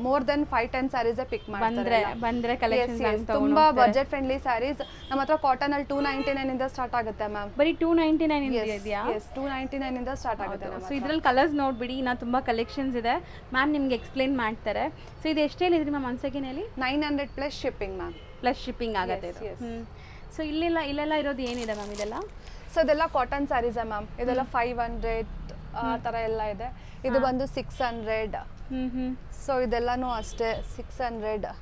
more than 5-10 saris pick ಮಾಡ್ತಾರೆ. ಬಂದ್ರೆ ಕಲೆಕ್ಷನ್ ತುಂಬಾ ಬಜೆಟ್ ಫ್ರೆಂಡ್ಲಿ ಸ್ಯಾರೀಸ್ ನಮ್ಮ ಹತ್ರ. ಕಾಟನ್ ಅಲ್ಲಿ 299 ಇಂದ ಸ್ಟಾರ್ಟ್ ಆಗುತ್ತೆ ಮ್ಯಾಮ್. ಬರೀ 299 ಇದೆಯಾ? ಎಸ್, 299 ಇಂದ ಸ್ಟಾರ್ಟ್ ಆಗುತ್ತೆ. ಸೊ ಇದ್ರಲ್ಲಿ ಕಲರ್ಸ್ ನೋಡ್ಬಿಡಿ, ಇನ್ನ ತುಂಬಾ ಕಲೆಕ್ಷನ್ಸ್ ಇದೆ. ಮ್ಯಾಮ್ ನಿಮ್ಗೆ ಎಕ್ಸ್ಪ್ಲೈನ್ ಮಾಡ್ತಾರೆ. ಸೊ ಇದು ಎಷ್ಟು ಹೇಳಿದ್ರಿ ಮ್ಯಾಮ್ ಒನ್ ಸೆಕೆಂಡ್ ಹೇಳಿ? 900 plus shipping ma'am. Plus shipping ಆಗುತ್ತೆ ಇದು. ಸೊ ಇಲ್ಲೆಲ್ಲ ಇರೋದು ಏನಿದೆ ಮ್ಯಾಮ್ ಇದೆಲ್ಲ? ಸೊ ಇದೆಲ್ಲ ಕಾಟನ್ ಸ್ಯಾರೀಸ್ ಮ್ಯಾಮ್. ಇದೆಲ್ಲ 500 ಆ ಥರ ಎಲ್ಲ ಇದೆ. ಇದು ಬಂದು 600. ಸೊ ಇದೆಲ್ಲಾನು ಅಷ್ಟೇ 600.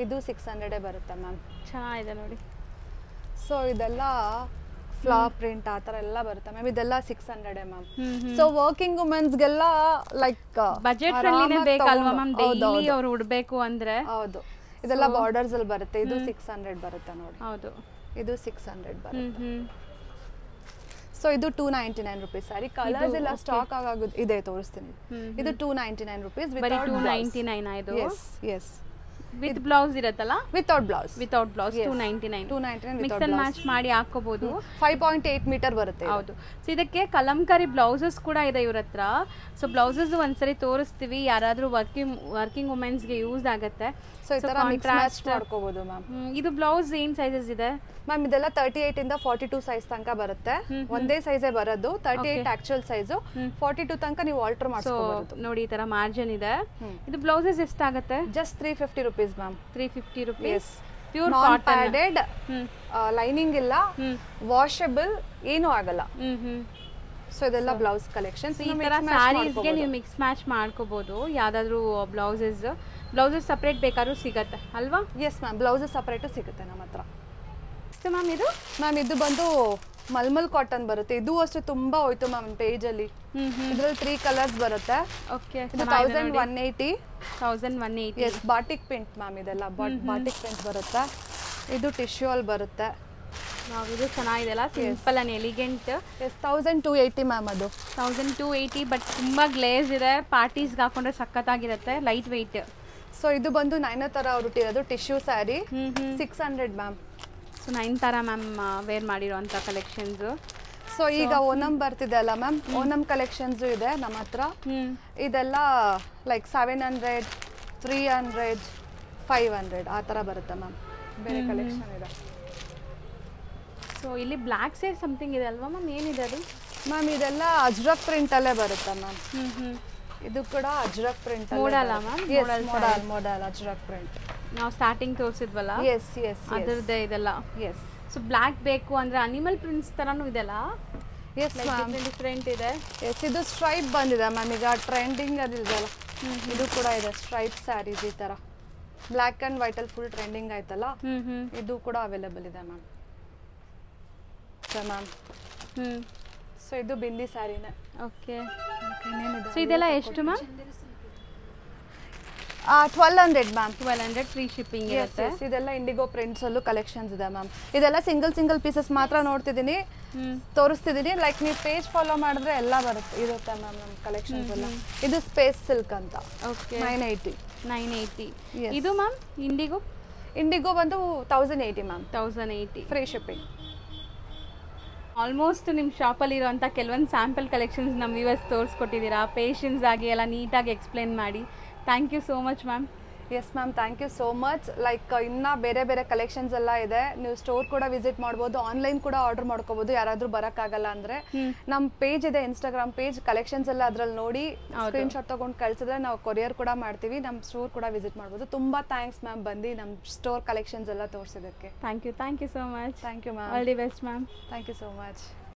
ಇದು 600 ಬರುತ್ತೆ ಮ್ಯಾಮ್. ಚೆನ್ನಾಗಿದೆ ನೋಡಿ. ಸೊ ಇದೆಲ್ಲ ಫ್ಲವರ್ ಪ್ರಿಂಟ್ ಆ ಥರ ಎಲ್ಲ ಬರುತ್ತೆ ಮ್ಯಾಮ್. ಇದೆಲ್ಲ 600 ಮ್ಯಾಮ್. ಸೊ ವರ್ಕಿಂಗ್ ವುಮೆನ್ಸ್ಗೆಲ್ಲ ಲೈಕ್ ಬಜೆಟ್ ಫ್ರೆಂಡ್ಲಿನೇ ಬೇಕಲ್ವಾ ಮ್ಯಾಮ್? ಡೈಲಿ ಅವ್ರು ಉಡ್ಬೇಕು ಅಂದ್ರೆ. ಹೌದು, ಇದೆಲ್ಲ ಬಾರ್ಡರ್ಸ್ ಅಲ್ಲಿ ಬರುತ್ತೆ. ಇದು 600 ಬರುತ್ತೆ ನೋಡಿ. ಹೌದು, ಇದು 600 ಬರುತ್ತೆ. ಸೊ ಇದು 299 rupees ಸ್ಯಾರಿ. ಕಲರ್ಸ್ ಎಲ್ಲ ಸ್ಟಾಕ್ ಆಗೋದು ಇದೆ, ತೋರಿಸ್ತೀನಿ. ಇದು 299 rupees. ಬರೀ 299 ಆಯ್ತು. ಎಸ್, ವಿತ್ ಬ್ಲೌಸ್ ಇರುತ್ತಲ್ಲ? Without blouse. 299 mix and match ಮಾಡಿ ಹಾಕೋಬಹುದು. 5.8 ಮೀಟರ್ ಬರುತ್ತೆ. ಹೌದು. ಸೊ ಇದಕ್ಕೆ ಕಲಂಕಾರಿ ಬ್ಲೌಸಸ್ ಕೂಡ ಇದೆ ಇವ್ರ ಹತ್ರ. ಸೊ ಬ್ಲೌಸಸ್ ಒಂದ್ಸರಿ ತೋರಿಸ್ತೀವಿ, ಯಾರಾದ್ರೂ ವರ್ಕಿಂಗ್ ವುಮೆನ್ಸ್ಗೆ ಯೂಸ್ ಆಗುತ್ತೆ. ಸೊ ಈ ತರ ಮಿಕ್ಸ್ ಮ್ಯಾಚ್ ಮಾಡ್ಕೋಬಹುದು ಮ್ಯಾಮ್. ಇದು ಬ್ಲೌಸ್ ಏನ್ ಸೈಜಸ್ ಇದೆ ಮ್ಯಾಮ್? ಇದೆಲ್ಲ 38 ಇಂದ 42 ಸೈಜ್ ತನಕ ಬರುತ್ತೆ. ಒಂದೇ ಸೈಜೇ ಬರೋದು. 38 ಆಕ್ಚುಯಲ್ ಸೈಜು, 42 ತನಕ ನೀವು ಆಲ್ಟರ್ ಮಾಡ್ಕೋಬಹುದು ನೋಡಿ. ಈ ತರ ಮಾರ್ಜಿನ್ ಇದೆ. ಇದು ಬ್ಲೌಸಸ್ ಎಷ್ಟಾಗುತ್ತೆ? Just 350 rupees ma'am. 350 rupees. Pure non padded, lining ಇಲ್ಲ, ವಾಷಬಲ್, ಏನೂ ಆಗಲ್ಲ. ಸೊ ಇದೆಲ್ಲ ಬ್ಲೌಸ್ ಕಲೆಕ್ಷನ್ಸ್. ಈ ತರ ಸ್ಯಾರೀಸ್ಗೆ ನೀವು ಮಿಕ್ಸ್ ಮ್ಯಾಚ್ ಮಾಡ್ಕೋಬಹುದು. ಯಾವ್ದಾದ್ರು ಬ್ಲೌಸಸ್ ಸಪ್ರೇಟ್ ಬೇಕಾದ್ರೂ ಸಿಗತ್ತೆ ಅಲ್ವಾ? ಎಸ್ ಮ್ಯಾಮ್, ಬ್ಲೌಸಸ್ ಸಪ್ರೇಟು ಸಿಗುತ್ತೆ ನಮ್ಮ ಹತ್ರ. ಮ್ಯಾಮ್ ಇದು ಬಂದು ಮಲ್ಮಲ್ ಕಾಟನ್ ಬರುತ್ತೆ. ಇದು ಅಷ್ಟೇ ತುಂಬಾ ಹೋಯ್ತು ಮ್ಯಾಮ್ ಪೇಜ್ ಅಲ್ಲಿ. ಇದ್ರಲ್ಲಿ 3 ಕಲರ್ಸ್ ಬರುತ್ತೆ. ಓಕೆ, ಇದು 1180. 1180. Yes, batik print ma'am. ಇದೆಲ್ಲ ಬಾಟಿಕ್ ಪ್ರಿಂಟ್ ಬರುತ್ತೆ. ಇದು ಟಿಶ್ಯೂ ಅಲ್ಲಿ ಬರುತ್ತೆ. ಇದು ಚೆನ್ನಾಗಿದೆಲ್ಲ, simple and elegant. Yes, 1280 ma'am. ಅದು 1280, ಬಟ್ ತುಂಬಾ ಗ್ಲೇಸ್ ಇದೆ. ಪಾರ್ಟೀಸ್ಗೆ ಹಾಕೊಂಡ್ರೆ ಸಖತ್ತಾಗಿರುತ್ತೆ, ಲೈಟ್ ವೆಯ್ಟ್. ಸೊ ಇದು ಬಂದು ನಯನತಾರ ಅವ್ರು ಇಟ್ಟಿರೋದು tissue sari. 600 ma'am. So Nayanthara ma'am wear ಮಾಡಿರೋಂಥ ಕಲೆಕ್ಷನ್ಸು. ಸೊ ಈಗ ಓನಂ ಬರ್ತಿದೆ ಅಲ್ಲ ಮ್ಯಾಮ್, ಓನಂ ಕಲೆಕ್ಷನ್ಸು ಇದೆ ನಮ್ಮ ಹತ್ರ. ಇದೆಲ್ಲ ಲೈಕ್ 700, 300, 500 ಆ ಥರ ಬರುತ್ತೆ ಮ್ಯಾಮ್. ಬೇರೆ ಕಲೆಕ್ಷನ್ ಇದೆ. ಸೊ ಇಲ್ಲಿ ಬ್ಲ್ಯಾಕ್ ಸೇರ್ ಸಮಥಿಂಗ್ ಇದೆ ಅಲ್ವಾ ಮ್ಯಾಮ್? ಏನಿದೆ ಅದು ಮ್ಯಾಮ್? ಇದೆಲ್ಲ ಅಜ್ರಕ್ ಪ್ರಿಂಟಲ್ಲೇ ಬರುತ್ತೆ ಮ್ಯಾಮ್. ಇದು ಕೂಡ ajrakh print. Modal ma'am? Modal ajrakh print ನಾವು ಸ್ಟಾರ್ಟಿಂಗ್ ತೋರಿಸಿದ್ವಲ್ಲ. ಎಸ್ ಎಸ್, ಅದರದ್ದೇ ಇದೆಲ್ಲ. ಎಸ್. ಸೊ ಬ್ಲ್ಯಾಕ್ ಬೇಕು ಅಂದ್ರೆ ಅನಿಮಲ್ ಪ್ರಿಂಟ್ಸ್ ತರನೂ ಇದೆಲ್ಲ. ಎಸ್ ಮ್ಯಾಮ್, ಡಿಫ್ರೆಂಟ್ ಇದೆ. ಎಸ್, ಇದು ಸ್ಟ್ರೈಪ್ ಬಂದಿದೆ ಮ್ಯಾಮ್. ಈಗ ಟ್ರೆಂಡಿಂಗ್ ಅದಿದೆಲ್ಲ, ಇದು ಕೂಡ ಇದೆ ಸ್ಟ್ರೈಪ್ ಸ್ಯಾರೀಸ್. ಈ ತರ ಬ್ಲ್ಯಾಕ್ ಅಂಡ್ ವೈಟ್ ಅಲ್ಲಿ ಫುಲ್ ಟ್ರೆಂಡಿಂಗ್ ಆಯ್ತಲ್ಲ, ಇದು ಕೂಡ ಅವೈಲೇಬಲ್ ಇದೆ ಮ್ಯಾಮ್. ಮ್ಯಾಮ್ ಸೊ ಇದು ಬಿಂದಿ ಸ್ಯಾರಿನೇ. ಓಕೆ, ಸೊ ಇದೆಲ್ಲ ಎಷ್ಟು ಮ್ಯಾಮ್? 1200 ಮ್ಯಾಮ್. 1200 ಫ್ರೀ ಶಿಪ್ಪಿಂಗ್ ಇರುತ್ತೆ. ಇದೆಲ್ಲ ಇಂಡಿಗೋ ಪ್ರಿಂಟ್ಸ್ ಅಲ್ಲೂ ಕಲೆಕ್ಷನ್ಸ್ ಇದೆ ಮ್ಯಾಮ್. ಇದೆಲ್ಲ ಸಿಂಗಲ್ ಪೀಸಸ್ ಮಾತ್ರ ನೋಡ್ತಿದ್ದೀನಿ, ತೋರಿಸ್ತಿದ್ದೀನಿ. ಲೈಕ್ ನೀವು ಪೇಜ್ ಫಾಲೋ ಮಾಡಿದ್ರೆ ಎಲ್ಲ ಇರುತ್ತೆ ಮ್ಯಾಮ್ ನಮ್ಮ ಕಲೆಕ್ಷನ್ಸ್ ಎಲ್ಲ. ಇದು ಸ್ಪೇಸ್ ಸಿಲ್ಕ್ ಅಂತ. ಓಕೆ, 980. ಇದು ಮ್ಯಾಮ್ ಇಂಡಿಗೋ ಬಂದು 1080 ಮ್ಯಾಮ್. 1080 free shipping. ಆಲ್ಮೋಸ್ಟ್ ನಿಮ್ಮ ಶಾಪಲ್ಲಿ ಇರುವಂಥ ಕೆಲವೊಂದು ಸ್ಯಾಂಪಲ್ ಕಲೆಕ್ಷನ್ಸ್ ನಮ್ಮ ವ್ಯೂವರ್ಸ್ ತೋರಿಸ್ಕೊಟ್ಟಿದ್ದೀರಾ. ಪೇಷನ್ಸ್ ಆಗಿ ಎಲ್ಲ ನೀಟಾಗಿ ಎಕ್ಸ್ಪ್ಲೇನ್ ಮಾಡಿ. Thank you so much ma'am. Yes ma'am, thank you so much. Like ಇನ್ನೂ ಬೇರೆ ಬೇರೆ ಕಲೆಕ್ಷನ್ಸ್ ಎಲ್ಲ ಇದೆ, ನೀವು ಸ್ಟೋರ್ ಕೂಡ ವಿಸಿಟ್ ಮಾಡ್ಬೋದು, ಆನ್ಲೈನ್ ಕೂಡ ಆರ್ಡರ್ ಮಾಡ್ಕೋಬೋದು ಯಾರಾದರೂ ಬರೋಕ್ಕಾಗಲ್ಲ ಅಂದರೆ. ನಮ್ಮ ಪೇಜ್ ಇದೆ, ಇನ್ಸ್ಟಾಗ್ರಾಮ್ ಪೇಜ್, ಕಲೆಕ್ಷನ್ಸ್ ಎಲ್ಲ ಅದ್ರಲ್ಲಿ ನೋಡಿ ಸ್ಕ್ರೀನ್ಶಾಟ್ ತೊಗೊಂಡು ಕಳಿಸಿದ್ರೆ ನಾವು ಕೊರಿಯರ್ ಕೂಡ ಮಾಡ್ತೀವಿ. ನಮ್ಮ ಸ್ಟೋರ್ ಕೂಡ ವಿಸಿಟ್ ಮಾಡ್ಬೋದು. ತುಂಬ ಥ್ಯಾಂಕ್ಸ್ ಮ್ಯಾಮ್ ಬಂದು ನಮ್ಮ ಸ್ಟೋರ್ ಕಲೆಕ್ಷನ್ಸ್ ಎಲ್ಲ ತೋರಿಸಿದ್ದಕ್ಕೆ. Thank you so much. Thank you ma'am. All the best ma'am. Thank you so much.